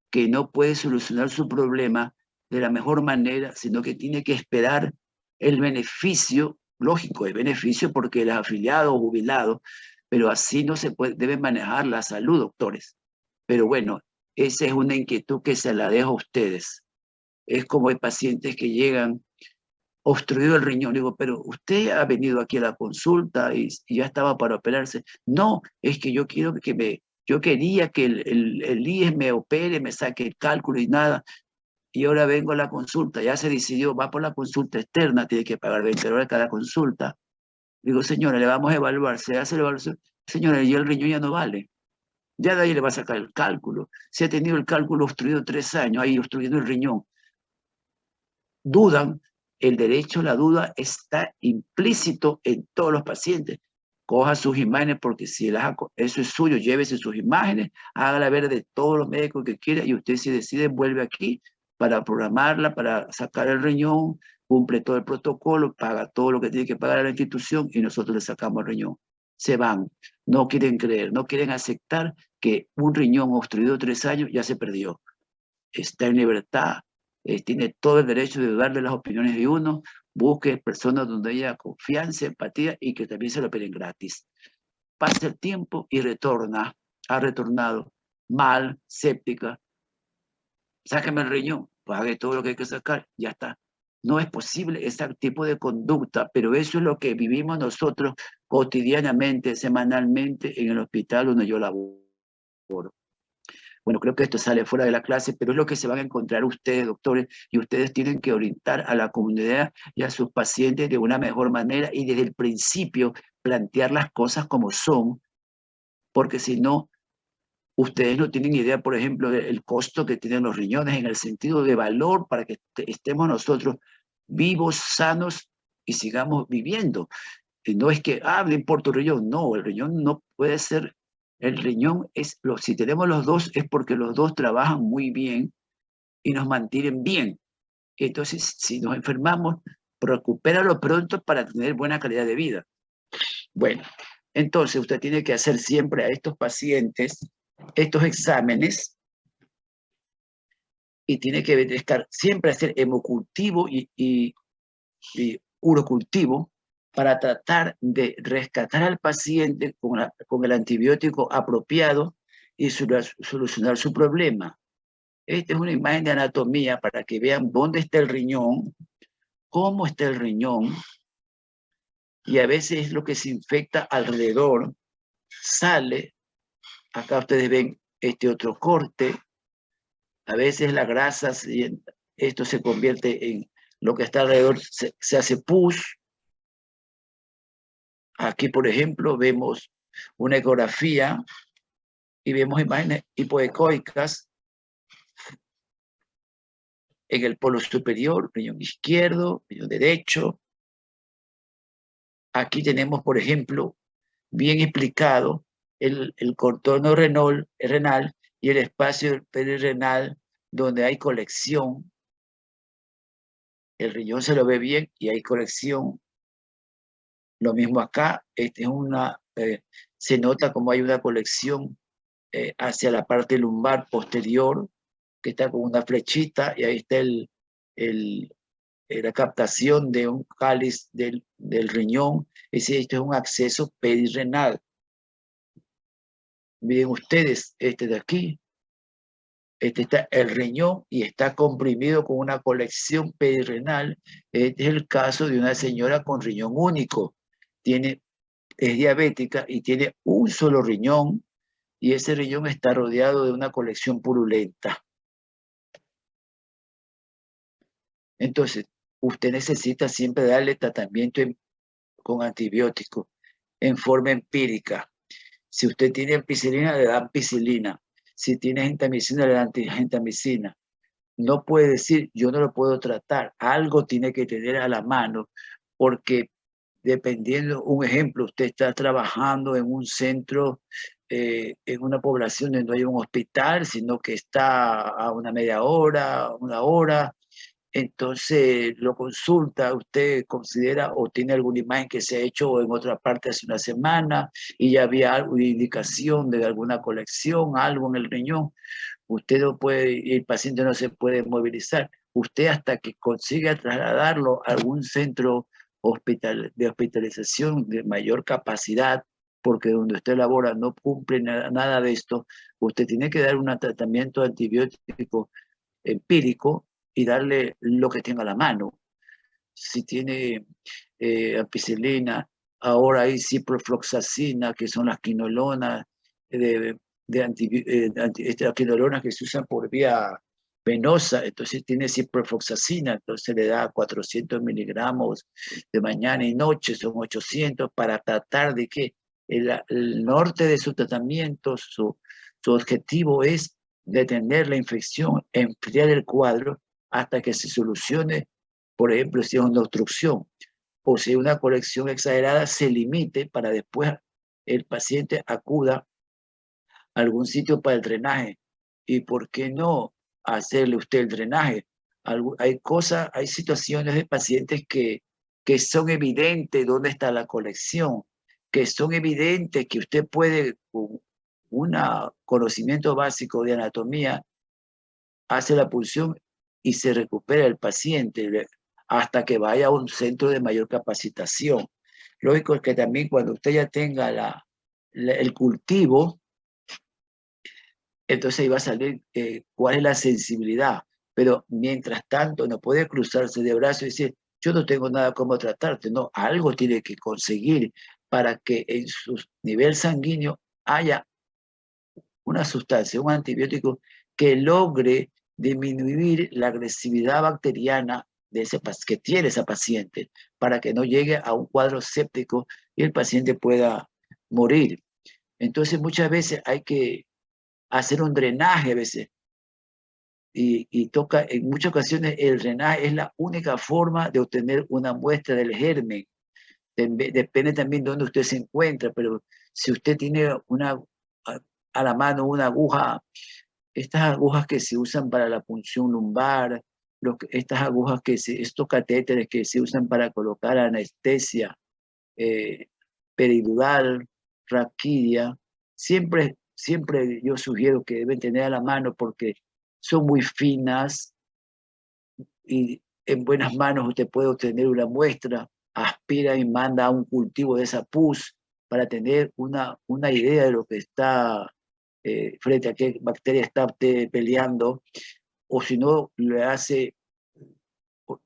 [SPEAKER 1] que no puede solucionar su problema de la mejor manera, sino que tiene que esperar el beneficio, lógico, el beneficio porque él es afiliado o jubilado, pero así no se puede, debe manejar la salud, doctores. Pero bueno, esa es una inquietud que se la dejo a ustedes. Es como hay pacientes que llegan obstruido el riñón. Digo, pero usted ha venido aquí a la consulta y ya estaba para operarse. No, es que yo quiero yo quería que el IES me opere, me saque el cálculo y nada. Y ahora vengo a la consulta, ya se decidió, va por la consulta externa, tiene que pagar $20 cada consulta. Digo, señora, le vamos a evaluar, se hace la evaluación. Señora, y el riñón ya no vale. Ya de ahí le va a sacar el cálculo. Se ha tenido el cálculo obstruido 3 años, ahí obstruyendo el riñón. Dudan, el derecho a la duda está implícito en todos los pacientes. Coja sus imágenes porque si eso es suyo, llévese sus imágenes, hágala ver de todos los médicos que quiera y usted si decide vuelve aquí para programarla, para sacar el riñón, cumple todo el protocolo, paga todo lo que tiene que pagar a la institución y nosotros le sacamos el riñón. Se van, no quieren creer, no quieren aceptar que un riñón obstruido 3 años ya se perdió. Está en libertad, tiene todo el derecho de dudar de las opiniones de uno, busque personas donde haya confianza, empatía y que también se lo operen gratis. Pasa el tiempo y retorna, ha retornado mal, séptica, sáqueme el riñón, pague todo lo que hay que sacar, ya está. No es posible ese tipo de conducta, pero eso es lo que vivimos nosotros cotidianamente, semanalmente en el hospital donde yo laboro. Bueno, creo que esto sale fuera de la clase, pero es lo que se van a encontrar ustedes, doctores, y ustedes tienen que orientar a la comunidad y a sus pacientes de una mejor manera y desde el principio plantear las cosas como son, porque si no, ustedes no tienen idea, por ejemplo, del costo que tienen los riñones en el sentido de valor para que estemos nosotros vivos, sanos y sigamos viviendo. Y no es que, no importa el riñón, no, el riñón no puede ser. El riñón si tenemos los dos es porque los dos trabajan muy bien y nos mantienen bien. Entonces, si nos enfermamos, recupéralo pronto para tener buena calidad de vida. Bueno, entonces usted tiene que hacer siempre a estos pacientes estos exámenes y tiene que siempre hacer hemocultivo y urocultivo para tratar de rescatar al paciente con el antibiótico apropiado y solucionar su problema. Esta es una imagen de anatomía para que vean dónde está el riñón, cómo está el riñón, y a veces lo que se infecta alrededor sale. Acá ustedes ven este otro corte. A veces la grasa, esto se convierte en lo que está alrededor, se hace pus. Aquí, por ejemplo, vemos una ecografía y vemos imágenes hipoecoicas en el polo superior, riñón izquierdo, riñón derecho. Aquí tenemos, por ejemplo, bien explicado el contorno renal y el espacio perirenal donde hay colección. El riñón se lo ve bien y hay colección. Lo mismo acá, se nota como hay una colección hacia la parte lumbar posterior, que está con una flechita, y ahí está la captación de un cáliz del riñón. Es decir, esto es un acceso perirenal. Miren ustedes, este de aquí, Este está el riñón y está comprimido con una colección perirenal. Este es el caso de una señora con riñón único. Es diabética y tiene un solo riñón y ese riñón está rodeado de una colección purulenta. Entonces, usted necesita siempre darle tratamiento con antibióticos en forma empírica. Si usted tiene ampicilina, le dan ampicilina. Si tiene gentamicina, le dan gentamicina. No puede decir, yo no lo puedo tratar. Algo tiene que tener a la mano, porque dependiendo, un ejemplo, usted está trabajando en un centro, en una población donde no hay un hospital, sino que está a una media hora, una hora, entonces lo consulta, usted considera o tiene alguna imagen que se ha hecho en otra parte hace una semana y ya había alguna indicación de alguna colección, algo en el riñón, usted no puede, el paciente no se puede movilizar. Usted hasta que consiga trasladarlo a algún centro de hospitalización de mayor capacidad, porque donde usted labora no cumple nada de esto, usted tiene que dar un tratamiento antibiótico empírico y darle lo que tenga a la mano. Si tiene ampicilina, ahora hay ciprofloxacina, que son las quinolonas estas quinolonas que se usan por vía venosa, entonces tiene ciprofloxacina, entonces le da 400 miligramos de mañana y noche, son 800, para tratar de que el norte de su tratamiento, su objetivo es detener la infección, enfriar el cuadro hasta que se solucione, por ejemplo, si es una obstrucción o si es una colección exagerada, se limite para después el paciente acuda a algún sitio para el drenaje. ¿Y por qué no hacerle usted el drenaje? Hay situaciones de pacientes que son evidentes dónde está la colección, que son evidentes que usted puede, con un conocimiento básico de anatomía, hace la punción y se recupera el paciente hasta que vaya a un centro de mayor capacitación. Lógico es que también cuando usted ya tenga el cultivo, entonces iba a salir cuál es la sensibilidad. Pero mientras tanto no puede cruzarse de brazos y decir, yo no tengo nada como tratarte. No, algo tiene que conseguir para que en su nivel sanguíneo haya una sustancia, un antibiótico que logre disminuir la agresividad bacteriana que tiene esa paciente para que no llegue a un cuadro séptico y el paciente pueda morir. Entonces muchas veces hay que hacer un drenaje a veces y toca, en muchas ocasiones el drenaje es la única forma de obtener una muestra del germen. Depende también de dónde usted se encuentra, pero si usted tiene a la mano una aguja, estas agujas que se usan para la punción lumbar, estas agujas estos catéteres que se usan para colocar anestesia eh, peridural, raquidia, siempre yo sugiero que deben tener a la mano porque son muy finas y en buenas manos usted puede obtener una muestra, aspira y manda a un cultivo de esa pus para tener una idea de lo que está, frente a qué bacteria está usted peleando, o si no, le hace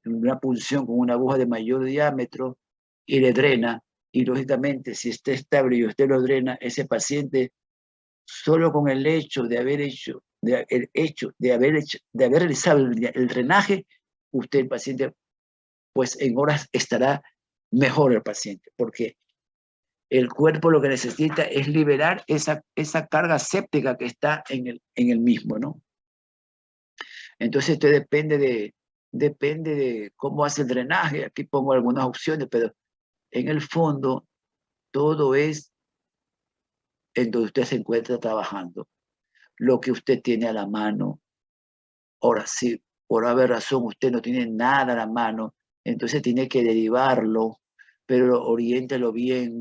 [SPEAKER 1] una punción con una aguja de mayor diámetro y le drena, y lógicamente si está estable y usted lo drena, ese paciente solo con el hecho de haber realizado el drenaje, usted, el paciente, pues en horas estará mejor el paciente, porque el cuerpo lo que necesita es liberar esa carga séptica que está en el mismo, ¿no? Entonces esto depende de cómo hace el drenaje. Aquí pongo algunas opciones, pero en el fondo todo es en donde usted se encuentra trabajando, lo que usted tiene a la mano. Ahora, si por haber razón usted no tiene nada a la mano, entonces tiene que derivarlo, pero oriéntelo bien,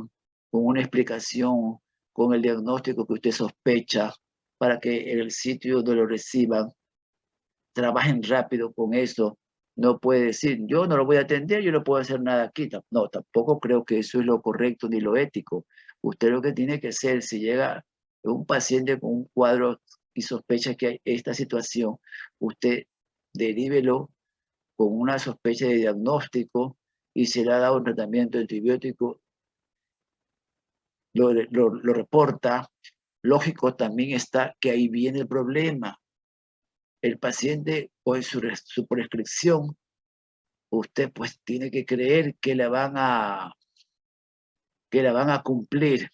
[SPEAKER 1] con una explicación, con el diagnóstico que usted sospecha, para que en el sitio donde lo reciban trabajen rápido con eso. No puede decir, yo no lo voy a atender, yo no puedo hacer nada aquí. No, tampoco creo que eso es lo correcto ni lo ético. Usted lo que tiene que hacer, si llega un paciente con un cuadro y sospecha que hay esta situación, usted derívelo con una sospecha de diagnóstico y se le ha dado un tratamiento antibiótico, lo reporta. Lógico también está que ahí viene el problema. El paciente con su prescripción, usted pues tiene que creer que la van a cumplir,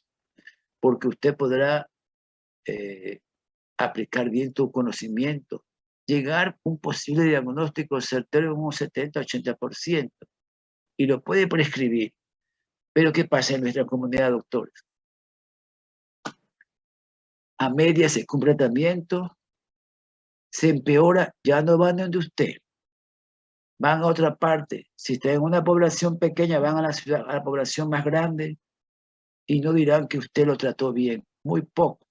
[SPEAKER 1] porque usted podrá aplicar bien tu conocimiento, llegar a un posible diagnóstico certero en un 70-80%, y lo puede prescribir. Pero ¿qué pasa en nuestra comunidad de doctores? A media se cumple el tratamiento, se empeora, ya no van donde usted, van a otra parte. Si está en una población pequeña, van a la ciudad, a la población más grande, y no dirán que usted lo trató bien. Muy poco.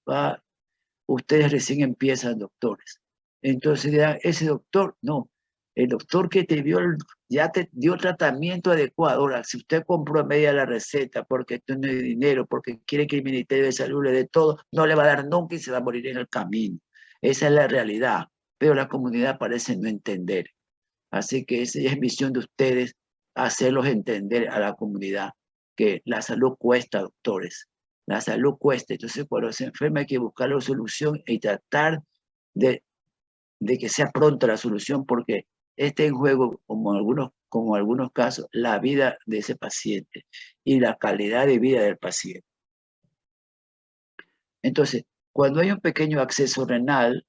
[SPEAKER 1] Ustedes recién empiezan, doctores. Entonces dirán, ese doctor, no. El doctor que te vio, ya te dio tratamiento adecuado. Ahora, si usted compró a media la receta porque tiene dinero, porque quiere que el Ministerio de Salud le dé todo, no le va a dar nunca y se va a morir en el camino. Esa es la realidad. Pero la comunidad parece no entender. Así que esa es misión de ustedes, hacerlos entender a la comunidad que la salud cuesta, doctores. La salud cuesta. Entonces, cuando se enferma hay que buscar la solución y tratar de que sea pronta la solución, porque está en juego, como algunos casos, la vida de ese paciente y la calidad de vida del paciente. Entonces, cuando hay un pequeño acceso renal,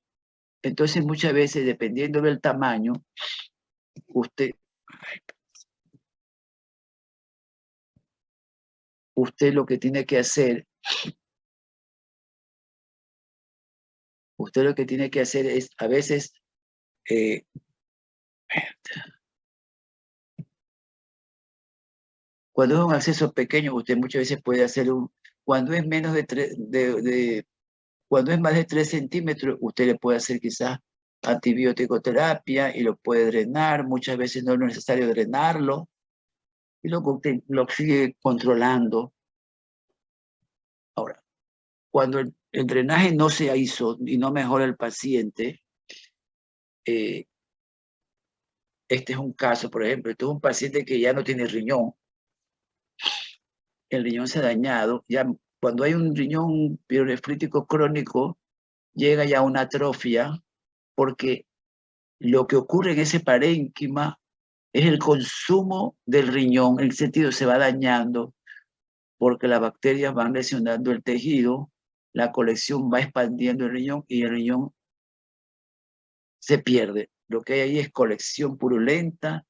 [SPEAKER 1] entonces muchas veces, dependiendo del tamaño, usted lo que tiene que hacer, es a veces cuando es un acceso pequeño, usted muchas veces puede hacer cuando es menos cuando es más de 3 centímetros, usted le puede hacer quizás antibiótico-terapia y lo puede drenar. Muchas veces no es necesario drenarlo y lo sigue controlando. Ahora, cuando el drenaje no se hizo y no mejora el paciente, este es un caso, por ejemplo, este es un paciente que ya no tiene riñón, el riñón se ha dañado, ya cuando hay un riñón pielonefrítico crónico, llega ya una atrofia, porque lo que ocurre en ese parénquima es el consumo del riñón, el sentido se va dañando, porque las bacterias van lesionando el tejido, la colección va expandiendo el riñón y el riñón se pierde. Lo que hay ahí es colección purulenta,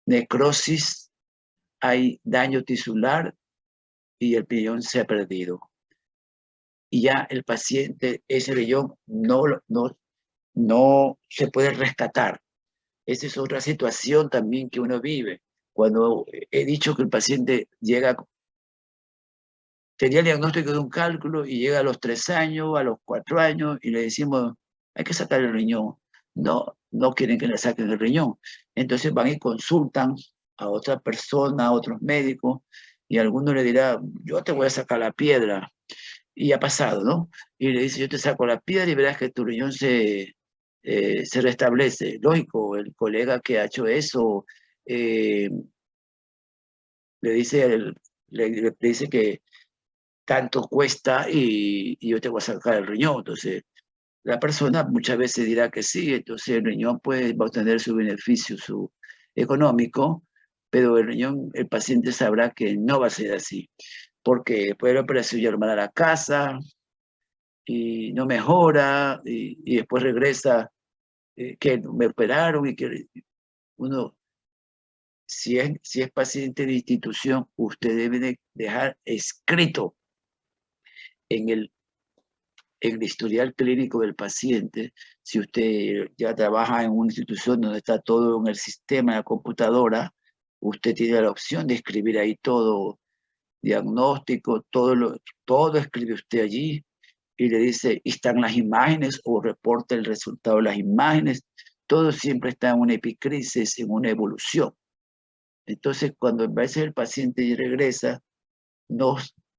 [SPEAKER 1] necrosis, hay daño tisular y el riñón se ha perdido. Y ya el paciente, ese riñón no se puede rescatar. Esa es otra situación también que uno vive. Cuando he dicho que el paciente tenía el diagnóstico de un cálculo y llega a los 3 años, a los 4 años, y le decimos, hay que sacar el riñón. No quieren que le saquen el riñón. Entonces van y consultan a otra persona, a otros médicos, y alguno le dirá, yo te voy a sacar la piedra. Y ha pasado, ¿no? Y le dice, yo te saco la piedra y verás que tu riñón se restablece. Lógico, el colega que ha hecho eso le dice que tanto cuesta y yo te voy a sacar el riñón. Entonces, la persona muchas veces dirá que sí, entonces el riñón pues va a obtener su beneficio su económico, pero el riñón, el paciente sabrá que no va a ser así, porque después de la operación ya lo van a la casa y no mejora y después regresa que me operaron y que uno, si es paciente de institución, usted debe de dejar escrito en el historial clínico del paciente, si usted ya trabaja en una institución donde está todo en el sistema, en la computadora, usted tiene la opción de escribir ahí todo, diagnóstico, todo escribe usted allí y le dice, y están las imágenes o reporta el resultado de las imágenes, todo siempre está en una epicrisis, en una evolución. Entonces, cuando a veces el paciente regresa, no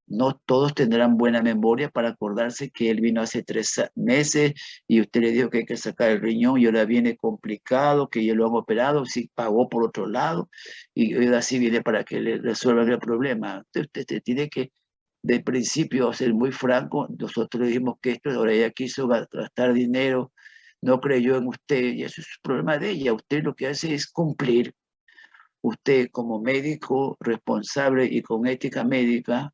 [SPEAKER 1] no todos tendrán buena memoria para acordarse que él vino hace 3 meses y usted le dijo que hay que sacar el riñón y ahora viene complicado, que ya lo han operado, sí pagó por otro lado y ahora sí viene para que le resuelvan el problema. Usted tiene que, de principio, ser muy franco. Nosotros le dijimos que esto, ahora ella quiso gastar dinero, no creyó en usted y eso es problema de ella. Usted lo que hace es cumplir. Usted como médico responsable y con ética médica,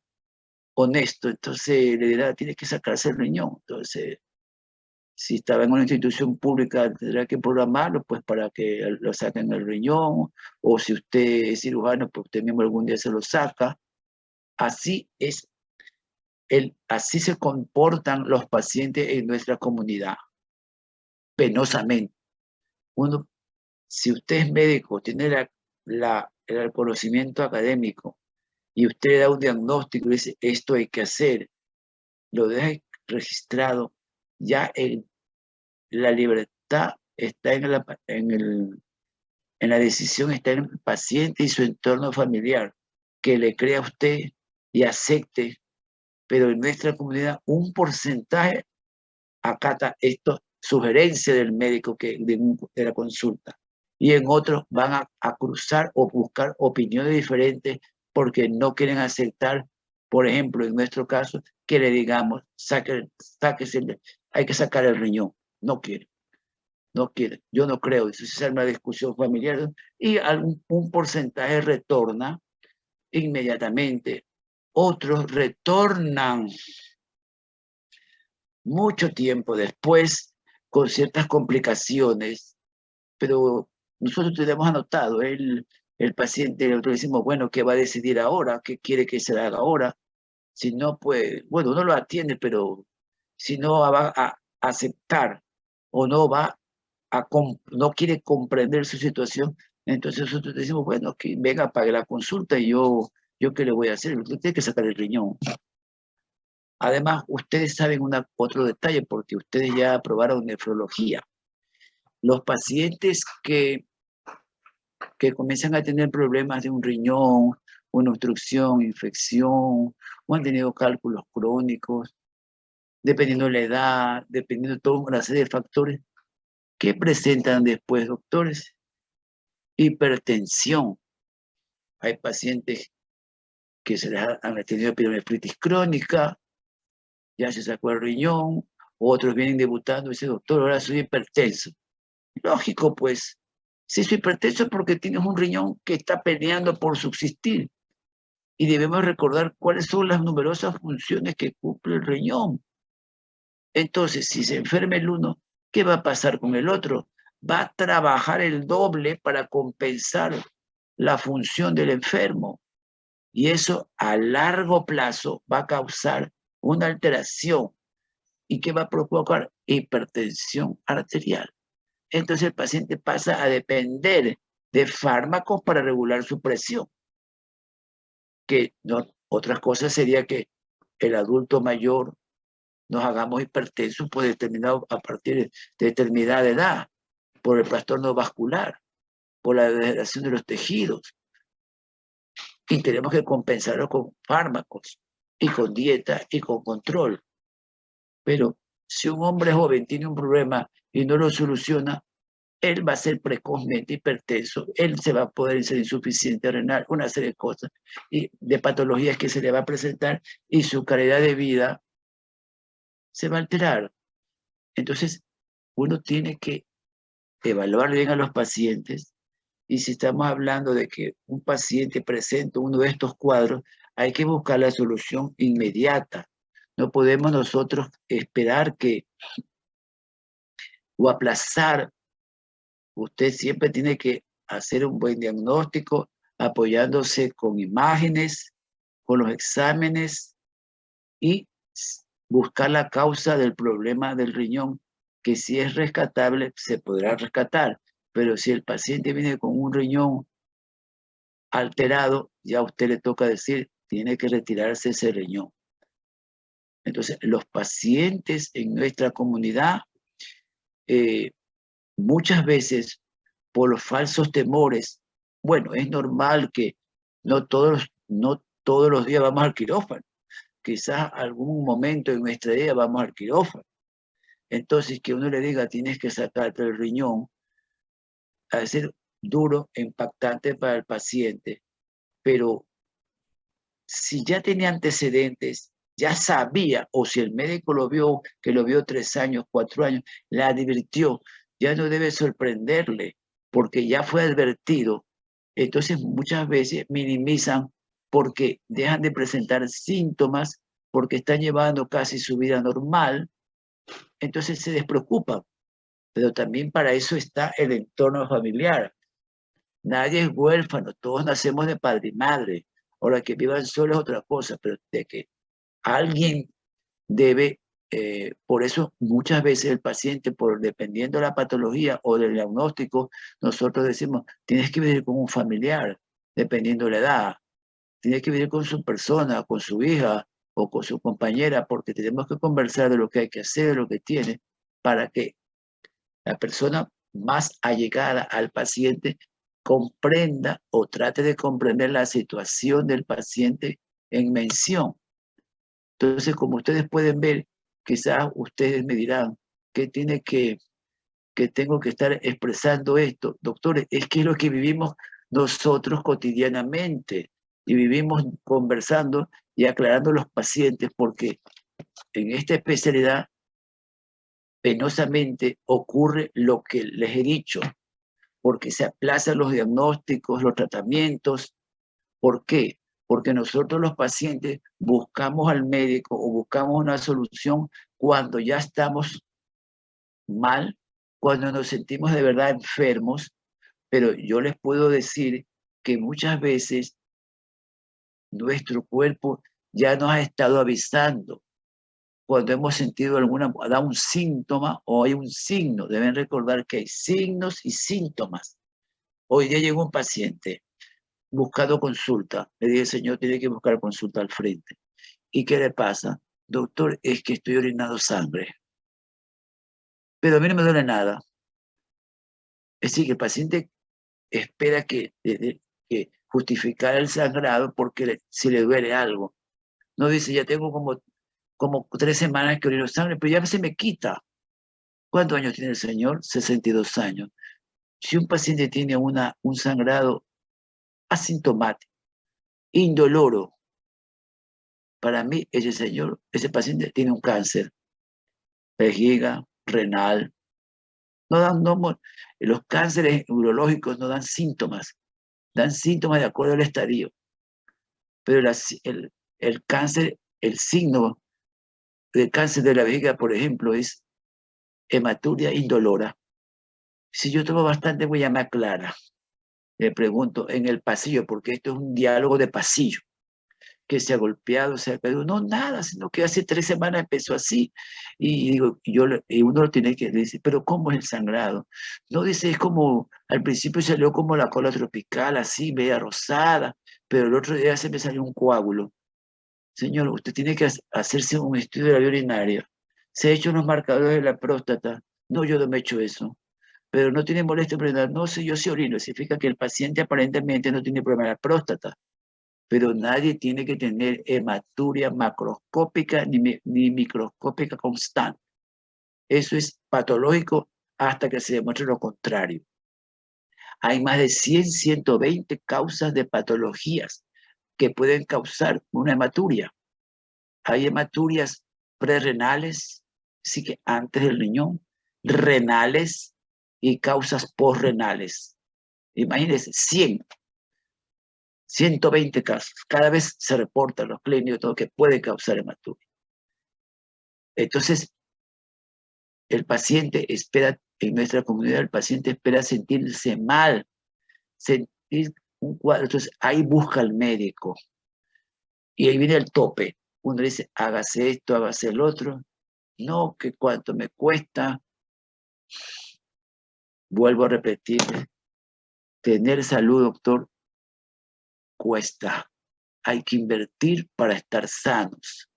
[SPEAKER 1] honesto, entonces le dirá, tiene que sacarse el riñón. Entonces, si estaba en una institución pública, tendrá que programarlo pues para que lo saquen el riñón, o si usted es cirujano, pues usted mismo algún día se lo saca. Así es, así se comportan los pacientes en nuestra comunidad, penosamente. Uno, si usted es médico, tiene el conocimiento académico, y usted le da un diagnóstico y dice, esto hay que hacer, lo deja registrado, ya la libertad está en la decisión, está en el paciente y su entorno familiar, que le crea a usted y acepte, pero en nuestra comunidad un porcentaje acata esto, sugerencia del médico de la consulta, y en otros van a cruzar o buscar opiniones diferentes porque no quieren aceptar, por ejemplo, en nuestro caso, que le digamos, hay que sacar el riñón. No quiere, no quiere. Yo no creo. Eso es una discusión familiar y un porcentaje retorna inmediatamente. Otros retornan mucho tiempo después con ciertas complicaciones, pero nosotros tenemos anotado, el paciente, nosotros decimos, bueno, ¿qué va a decidir ahora? ¿Qué quiere que se haga ahora? Si no, pues, bueno, uno lo atiende, pero si no va a aceptar o no quiere comprender su situación, entonces nosotros decimos, bueno, que venga, pague la consulta y yo qué le voy a hacer, usted tiene que sacar el riñón. Además, ustedes saben otro detalle, porque ustedes ya aprobaron nefrología. Los pacientes que comienzan a tener problemas de un riñón, una obstrucción, infección, o han tenido cálculos crónicos, dependiendo de la edad, dependiendo de toda una serie de factores, ¿qué presentan después, doctores? Hipertensión. Hay pacientes que han tenido pielonefritis crónica, ya se sacó el riñón, otros vienen debutando y dicen, doctor, ahora soy hipertenso. Lógico, pues, si soy hipertenso es porque tienes un riñón que está peleando por subsistir. Y debemos recordar cuáles son las numerosas funciones que cumple el riñón. Entonces, si se enferma el uno, ¿qué va a pasar con el otro? Va a trabajar el doble para compensar la función del enfermo. Y eso a largo plazo va a causar una alteración. ¿Y qué va a provocar? Hipertensión arterial. Entonces el paciente pasa a depender de fármacos para regular su presión. Que no, otras cosas sería que el adulto mayor nos hagamos hipertensos a partir de determinada edad, por el trastorno vascular, por la degeneración de los tejidos. Y tenemos que compensarlo con fármacos y con dieta y con control. Pero si un hombre joven tiene un problema y no lo soluciona, él va a ser precozmente hipertenso, él se va a poder ser insuficiente renal, una serie de cosas y de patologías que se le va a presentar y su calidad de vida se va a alterar. Entonces, uno tiene que evaluar bien a los pacientes, y si estamos hablando de que un paciente presenta uno de estos cuadros, hay que buscar la solución inmediata. No podemos nosotros esperar o aplazar. Usted siempre tiene que hacer un buen diagnóstico apoyándose con imágenes, con los exámenes y buscar la causa del problema del riñón, que si es rescatable se podrá rescatar, pero si el paciente viene con un riñón alterado, ya a usted le toca decir, tiene que retirarse ese riñón. Entonces, los pacientes en nuestra comunidad, muchas veces, por los falsos temores, bueno, es normal que no todos los días vamos al quirófano, quizás algún momento en nuestra vida vamos al quirófano. Entonces, que uno le diga, tienes que sacarte el riñón, a decir, duro, impactante para el paciente, pero si ya tenía antecedentes, ya sabía, o si el médico lo vio, que lo vio 3 años, 4 años, la advirtió, ya no debe sorprenderle, porque ya fue advertido. Entonces muchas veces minimizan porque dejan de presentar síntomas, porque están llevando casi su vida normal, entonces se despreocupan. Pero también para eso está el entorno familiar. Nadie es huérfano, todos nacemos de padre y madre. Ahora, que vivan solos es otra cosa, pero de que alguien debe, por eso muchas veces el paciente, dependiendo de la patología o del diagnóstico, nosotros decimos, tienes que vivir con un familiar, dependiendo de la edad, tienes que vivir con su persona, con su hija o con su compañera, porque tenemos que conversar de lo que hay que hacer, de lo que tiene, para que la persona más allegada al paciente comprenda o trate de comprender la situación del paciente en mención. Entonces, como ustedes pueden ver, quizás ustedes me dirán, ¿qué tiene que tengo que estar expresando esto? Doctores, es que es lo que vivimos nosotros cotidianamente y vivimos conversando y aclarando a los pacientes, porque en esta especialidad penosamente ocurre lo que les he dicho, porque se aplazan los diagnósticos, los tratamientos. ¿Por qué? Porque nosotros los pacientes buscamos al médico o buscamos una solución cuando ya estamos mal, cuando nos sentimos de verdad enfermos, pero yo les puedo decir que muchas veces nuestro cuerpo ya nos ha estado avisando cuando hemos sentido da un síntoma o hay un signo. Deben recordar que hay signos y síntomas. Hoy día llegó un paciente buscando consulta. Le dije, señor, tiene que buscar consulta al frente. ¿Y qué le pasa? Doctor, es que estoy orinando sangre. Pero a mí no me duele nada. Es decir, que el paciente espera que justificar el sangrado porque si le duele algo. No dice, ya tengo como 3 semanas que orino sangre, pero ya se me quita. ¿Cuántos años tiene el señor? 62 años. Si un paciente tiene un sangrado asintomático, indoloro, para mí ese paciente tiene un cáncer, vejiga, renal. Los cánceres urológicos no dan síntomas de acuerdo al estadio. Pero el cáncer, el signo del cáncer de la vejiga, por ejemplo, es hematuria indolora. Si yo tomo bastante, voy a llamar Clara. Le pregunto en el pasillo, porque esto es un diálogo de pasillo, que se ha golpeado, se ha caído. No, nada, sino que hace 3 semanas empezó así. Y digo, y uno lo tiene que decir, pero ¿cómo es el sangrado? No dice, es como, al principio salió como la cola tropical, así, media rosada, pero el otro día se me salió un coágulo. Señor, usted tiene que hacerse un estudio de la vía urinaria. ¿Se ha hecho unos marcadores de la próstata? No, yo no me he hecho eso. Pero no tiene molestia renal. No sé, yo sí orino. Significa que el paciente aparentemente no tiene problema de la próstata. Pero nadie tiene que tener hematuria macroscópica ni microscópica constante. Eso es patológico hasta que se demuestre lo contrario. Hay más de 100, 120 causas de patologías que pueden causar una hematuria. Hay hematurias prerrenales, así que antes del riñón, renales y causas postrenales. Imagínense, 120 casos. Cada vez se reportan los clínicos todo que puede causar hematuria. Entonces, el paciente espera, en nuestra comunidad, el paciente espera sentirse mal, sentir un cuadro. Entonces, ahí busca al médico. Y ahí viene el tope. Uno dice, hágase esto, hágase el otro. No, que cuánto me cuesta. Vuelvo a repetir, tener salud, doctor, cuesta. Hay que invertir para estar sanos.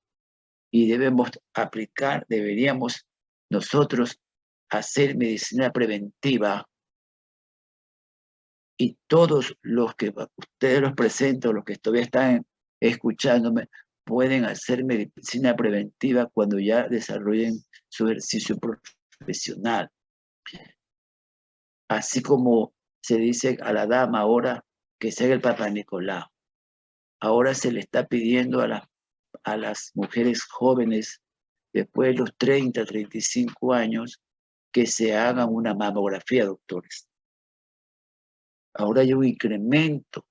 [SPEAKER 1] Y deberíamos nosotros hacer medicina preventiva, y todos los que ustedes los presento, los que todavía están escuchándome, pueden hacer medicina preventiva cuando ya desarrollen su ejercicio profesional. Así como se dice a la dama ahora que se haga el Papa Nicolau. Ahora se le está pidiendo a las mujeres jóvenes, después de los 30, 35 años, que se hagan una mamografía, doctores. Ahora hay un incremento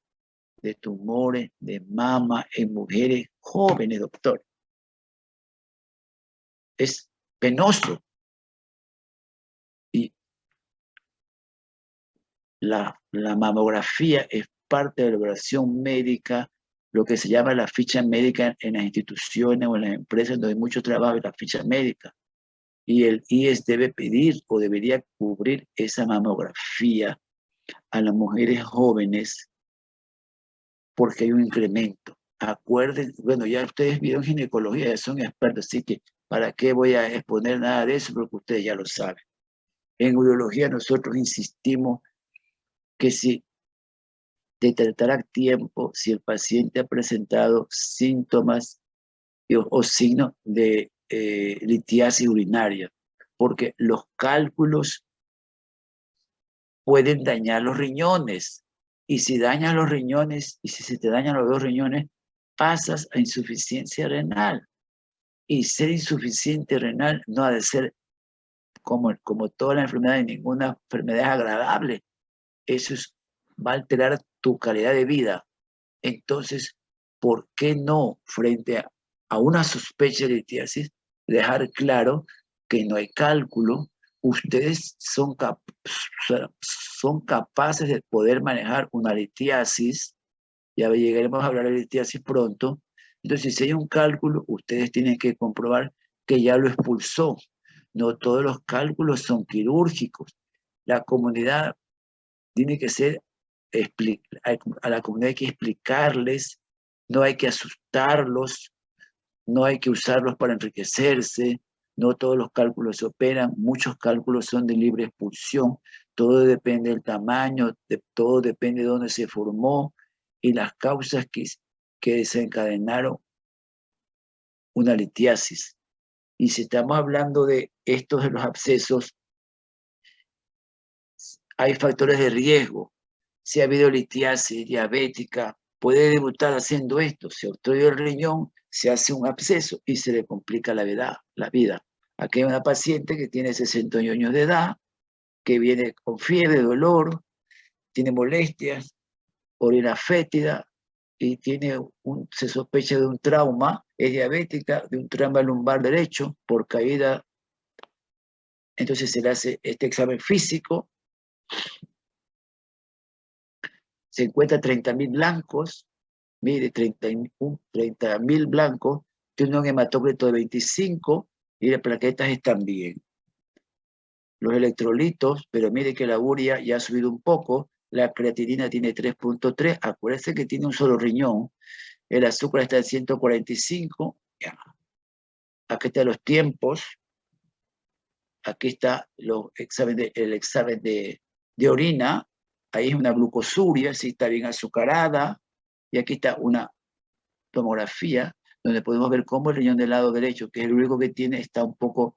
[SPEAKER 1] de tumores de mama en mujeres jóvenes, doctor. Es penoso. Y la mamografía es parte de la evaluación médica, lo que se llama la ficha médica en las instituciones o en las empresas donde hay mucho trabajo, la ficha médica. Y el IES debe pedir o debería cubrir esa mamografía a las mujeres jóvenes porque hay un incremento. Acuérdense, bueno, ya ustedes vieron ginecología, ya son expertos, así que ¿para qué voy a exponer nada de eso? Porque ustedes ya lo saben. En urología nosotros insistimos que si detectar a tiempo si el paciente ha presentado síntomas o signos de litiasis urinaria, porque los cálculos pueden dañar los riñones. Y si dañan los riñones, y si se te dañan los dos riñones, pasas a insuficiencia renal. Y ser insuficiente renal no ha de ser como toda la enfermedad, ninguna enfermedad es agradable. Eso va a alterar tu calidad de vida. Entonces, ¿por qué no, frente a una sospecha de litiasis, dejar claro que no hay cálculo? Ustedes son capaces de poder manejar una litiasis, ya llegaremos a hablar de litiasis pronto. Entonces, si hay un cálculo, ustedes tienen que comprobar que ya lo expulsó. No todos los cálculos son quirúrgicos. La comunidad tiene que ser, a la comunidad hay que explicarles, no hay que asustarlos, no hay que usarlos para enriquecerse, no todos los cálculos se operan, muchos cálculos son de libre expulsión, todo depende del tamaño, todo depende de dónde se formó y las causas que desencadenaron una litiasis. Y si estamos hablando de estos de los abscesos, hay factores de riesgo. Si ha habido litiasis diabética, puede debutar haciendo esto. Se obstruye el riñón, se hace un absceso y se le complica la vida. Aquí hay una paciente que tiene 61 años de edad, que viene con fiebre, dolor, tiene molestias, orina fétida y se sospecha de un trauma, es diabética, de un trauma lumbar derecho por caída. Entonces se le hace este examen físico, se encuentra 30.000 blancos, mire, 30.000 blancos, tiene un hematócrito de 25 y las plaquetas están bien. Los electrolitos, pero mire que la urea ya ha subido un poco, la creatinina tiene 3.3, acuérdense que tiene un solo riñón, el azúcar está en 145, ya. Aquí están los tiempos, aquí está el examen de orina, ahí es una glucosuria, si está bien azucarada, y aquí está una tomografía, donde podemos ver cómo el riñón del lado derecho, que es el único que tiene, está un poco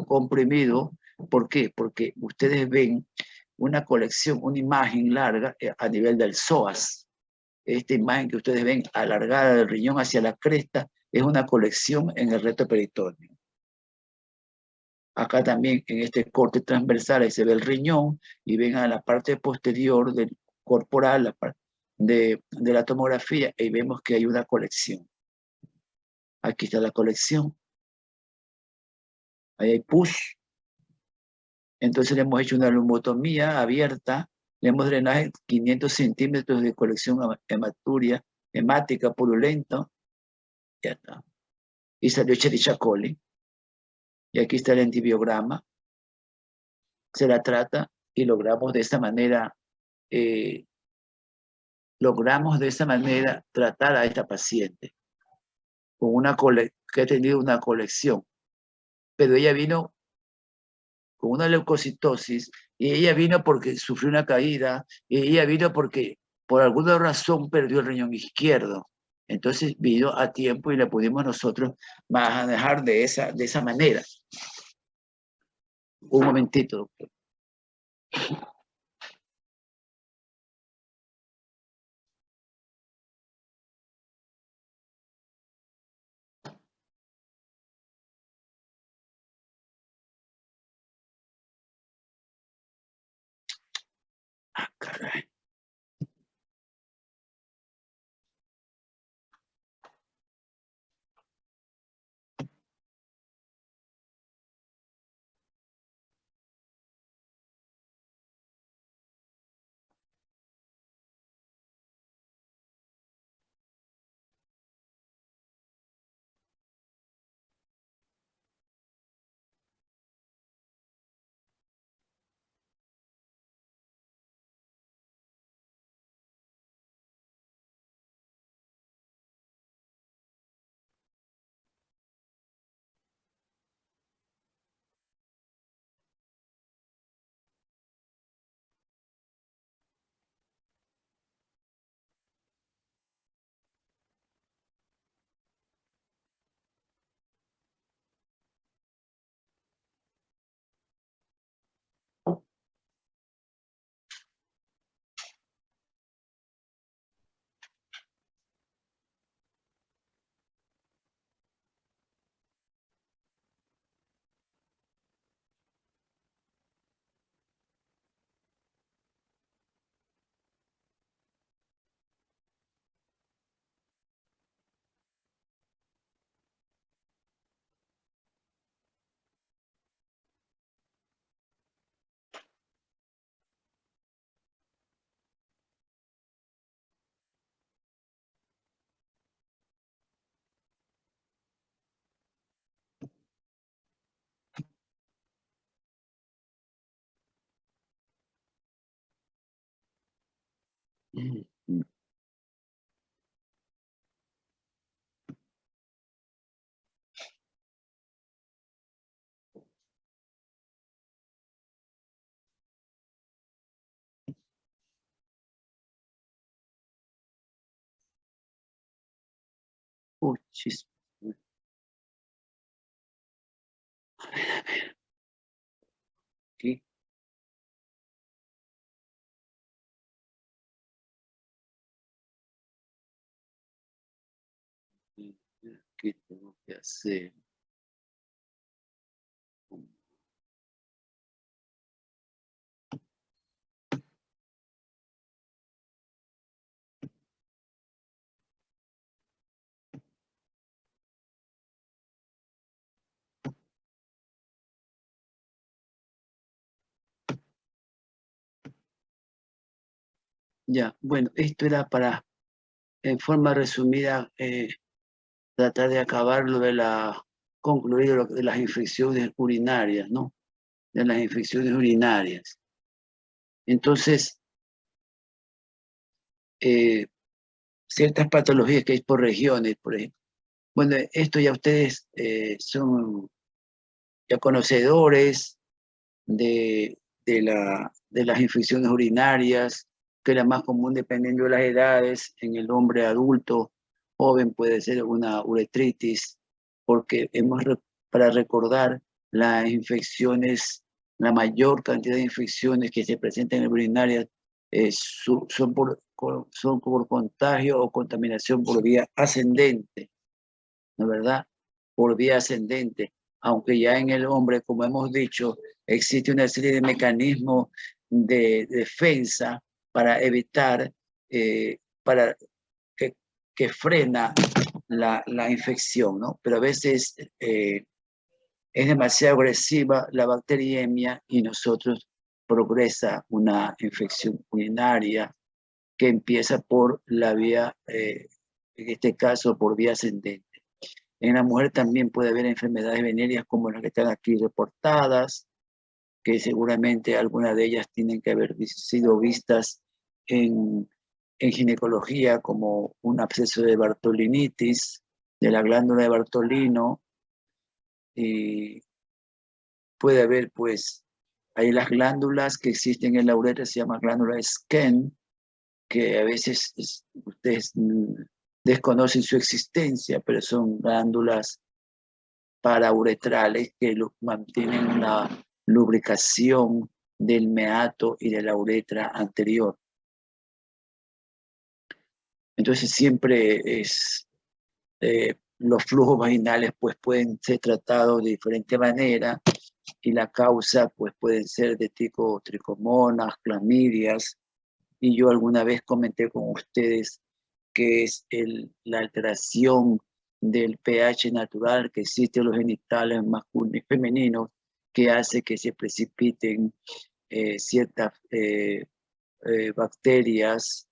[SPEAKER 1] comprimido. ¿Por qué? Porque ustedes ven una colección, una imagen larga a nivel del psoas. Esta imagen que ustedes ven alargada del riñón hacia la cresta es una colección en el recto peritoneo. Acá también en este corte transversal ahí se ve el riñón y ven a la parte posterior del corporal, la parte de la tomografía, y vemos que hay una colección. Aquí está la colección. Ahí hay push. Entonces le hemos hecho una lumbotomía abierta, le hemos drenado 500 centímetros de colección hemática purulenta. Ya está. Y salió Escherichia coli. Y aquí está el antibiograma. Se la trata y logramos de esta manera tratar a esta paciente con que ha tenido una colección. Pero ella vino con una leucocitosis y ella vino porque sufrió una caída y ella vino porque por alguna razón perdió el riñón izquierdo. Entonces vino a tiempo y la pudimos nosotros manejar de esa manera. Un momentito, doctor. Ah, caray. Chis. A ver. Aquí. ¿Qué tengo que hacer? Ya, bueno, esto era para, en forma resumida, tratar de acabar concluir lo de las infecciones urinarias, ¿no? De las infecciones urinarias. Entonces, ciertas patologías que hay por regiones, por ejemplo. Bueno, esto ya ustedes son ya conocedores de las infecciones urinarias, que la más común dependiendo de las edades, en el hombre adulto, joven puede ser una uretritis, porque para recordar las infecciones, la mayor cantidad de infecciones que se presentan en el urinaria son por contagio o contaminación por vía ascendente, ¿no es verdad? Por vía ascendente, aunque ya en el hombre, como hemos dicho, existe una serie de mecanismos de defensa para evitar, para que frena la infección, ¿no? Pero a veces es demasiado agresiva la bacteriemia y nosotros progresa una infección urinaria que empieza por la vía, en este caso, por vía ascendente. En la mujer también puede haber enfermedades venéreas como las que están aquí reportadas, que seguramente algunas de ellas tienen que haber sido vistas en ginecología como un absceso de Bartolinitis, de la glándula de Bartolino, y puede haber, pues, hay las glándulas que existen en la uretra, se llama glándula Skene, que a veces ustedes desconocen su existencia, pero son glándulas parauretrales que mantienen la lubricación del meato y de la uretra anterior. Entonces siempre los flujos vaginales pues pueden ser tratados de diferente manera y la causa pues pueden ser de tipo tricomonas, clamidias, y yo alguna vez comenté con ustedes que es la alteración del pH natural que existe en los genitales masculinos y femeninos, que hace que se precipiten ciertas bacterias,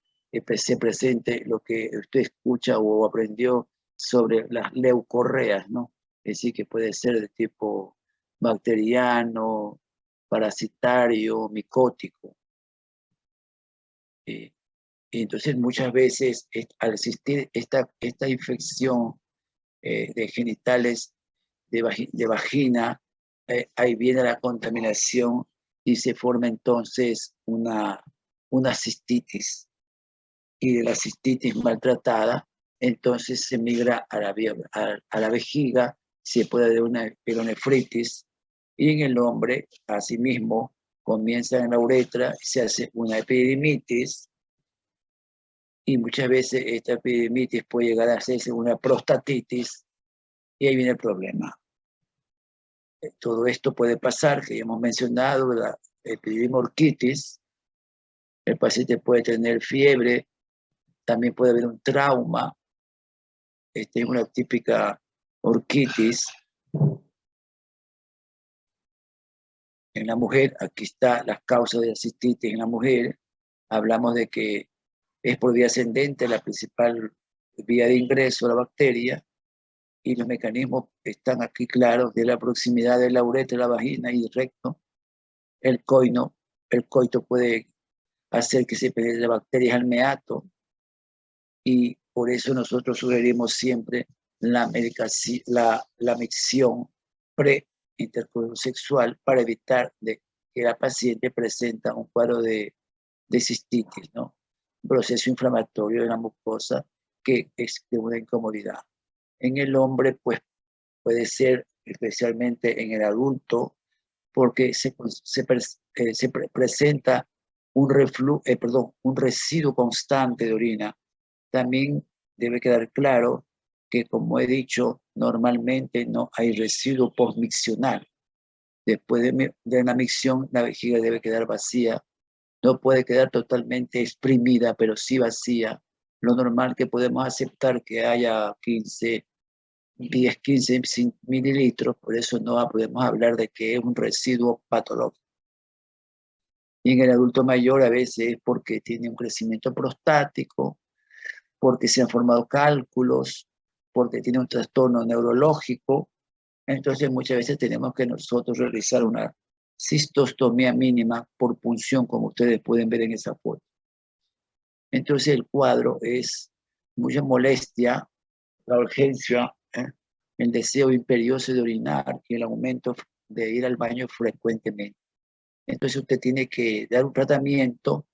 [SPEAKER 1] se presente lo que usted escucha o aprendió sobre las leucorreas, ¿no? Es decir, que puede ser de tipo bacteriano, parasitario, micótico. Y entonces muchas veces al existir esta infección de genitales de vagina, ahí viene la contaminación y se forma entonces una cistitis. Y de la cistitis maltratada, entonces se migra a la vejiga, se puede dar una pielonefritis, y en el hombre, asimismo, comienza en la uretra, se hace una epididimitis, y muchas veces esta epididimitis puede llegar a hacerse una prostatitis, y ahí viene el problema. Todo esto puede pasar, que ya hemos mencionado, la epididimorquitis, el paciente puede tener fiebre, también puede haber un trauma, una típica orquitis. En la mujer, aquí está las causas de la cistitis en la mujer. Hablamos de que es por vía ascendente la principal vía de ingreso a la bacteria, y los mecanismos están aquí claros, de la proximidad de la uretra, la vagina y el recto. El coito puede hacer que se penetre bacterias al meato, y por eso nosotros sugerimos siempre la medicación, la micción pre-intercourso sexual, para evitar que la paciente presenta un cuadro de cistitis, ¿no? Un proceso inflamatorio de la mucosa que es de una incomodidad. En el hombre, pues puede ser, especialmente en el adulto, porque se presenta un residuo constante de orina. También debe quedar claro que, como he dicho, normalmente no hay residuo postmiccional. Después de la micción, la vejiga debe quedar vacía. No puede quedar totalmente exprimida, pero sí vacía. Lo normal que podemos aceptar que haya 10, 15 mililitros, por eso no podemos hablar de que es un residuo patológico. Y en el adulto mayor a veces es porque tiene un crecimiento prostático, porque se han formado cálculos, porque tiene un trastorno neurológico. Entonces muchas veces tenemos que nosotros realizar una cistostomía mínima por punción, como ustedes pueden ver en esa foto. Entonces el cuadro es mucha molestia, la urgencia, el deseo imperioso de orinar y el aumento de ir al baño frecuentemente. Entonces usted tiene que dar un tratamiento,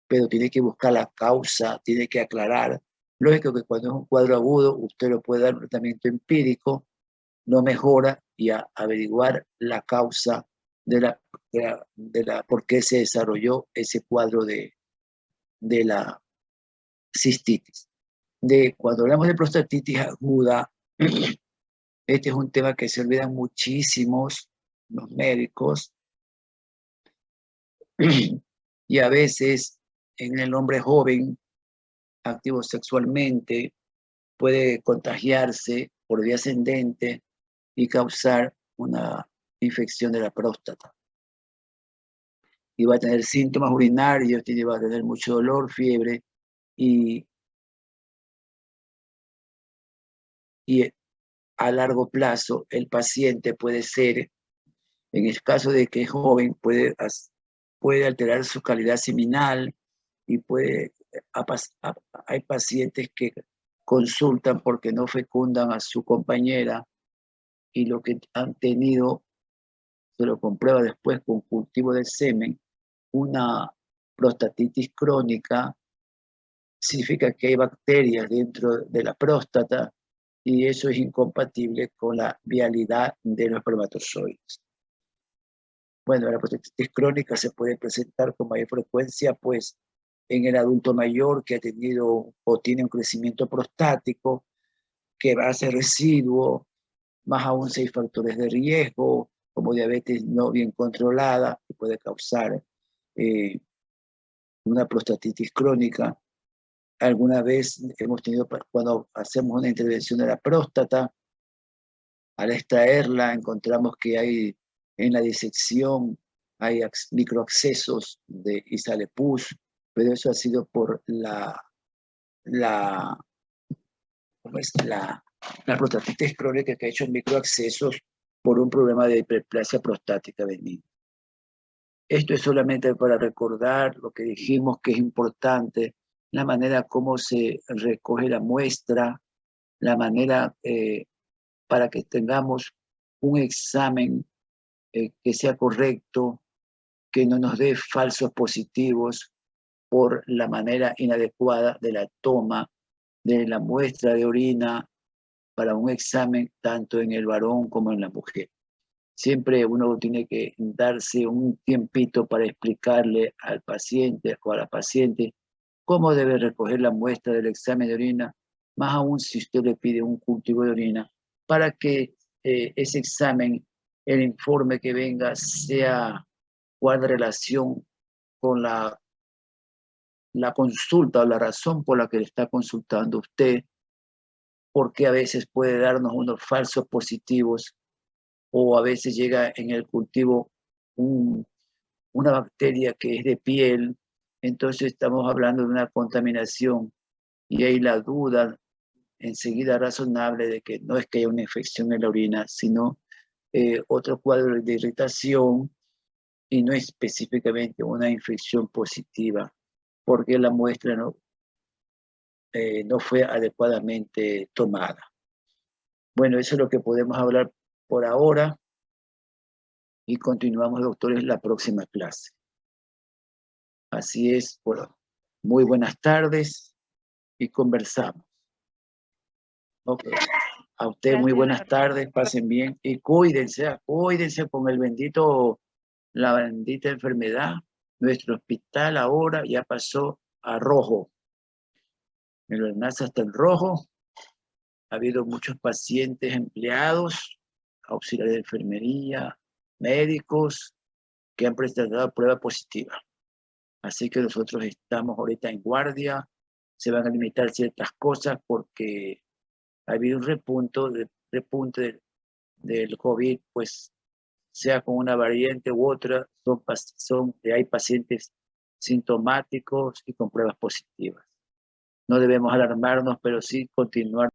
[SPEAKER 1] pero tiene que buscar la causa, tiene que aclarar. Lógico que cuando es un cuadro agudo, usted lo puede dar un tratamiento empírico, no mejora, y averiguar la causa de por qué se desarrolló ese cuadro de la cistitis. Cuando hablamos de prostatitis aguda, este es un tema que se olvidan muchísimos los médicos, y a veces en el hombre joven, activo sexualmente, puede contagiarse por vía ascendente y causar una infección de la próstata. Y va a tener síntomas urinarios, va a tener mucho dolor, fiebre, y a largo plazo el paciente puede ser, en el caso de que es joven, puede alterar su calidad seminal, y hay pacientes que consultan porque no fecundan a su compañera, y lo que han tenido se lo comprueba después con cultivo de semen, una prostatitis crónica significa que hay bacterias dentro de la próstata y eso es incompatible con la vialidad de los espermatozoides. Bueno, la prostatitis crónica se puede presentar con mayor frecuencia, pues, en el adulto mayor que ha tenido o tiene un crecimiento prostático, que va a ser residuo, más aún si hay factores de riesgo, como diabetes no bien controlada, que puede causar una prostatitis crónica. Alguna vez hemos tenido, cuando hacemos una intervención de la próstata, al extraerla encontramos que hay en la disección, hay microaccesos y sale pus, pero eso ha sido por la prostatitis crónica que ha hecho microaccesos por un problema de hiperplasia prostática benigna. Esto es solamente para recordar lo que dijimos que es importante, la manera como se recoge la muestra, la manera para que tengamos un examen que sea correcto, que no nos dé falsos positivos por la manera inadecuada de la toma de la muestra de orina para un examen tanto en el varón como en la mujer. Siempre uno tiene que darse un tiempito para explicarle al paciente o a la paciente cómo debe recoger la muestra del examen de orina, más aún si usted le pide un cultivo de orina, para que ese examen, el informe que venga, guarde relación con la consulta o la razón por la que le está consultando usted, porque a veces puede darnos unos falsos positivos o a veces llega en el cultivo una bacteria que es de piel, entonces estamos hablando de una contaminación y hay la duda enseguida razonable de que no es que haya una infección en la orina, sino otro cuadro de irritación y no específicamente una infección positiva, porque la muestra no fue adecuadamente tomada. Bueno, eso es lo que podemos hablar por ahora y continuamos, doctores, la próxima clase. Así es, bueno, muy buenas tardes y conversamos. Okay. A usted muy buenas tardes, pasen bien y cuídense con la bendita enfermedad. Nuestro hospital ahora ya pasó a rojo. En el NASA está en rojo. Ha habido muchos pacientes empleados, auxiliares de enfermería, médicos que han presentado prueba positiva. Así que nosotros estamos ahorita en guardia. Se van a limitar ciertas cosas porque ha habido un repunte del COVID, pues sea con una variante u otra, hay pacientes sintomáticos y con pruebas positivas. No debemos alarmarnos, pero sí continuar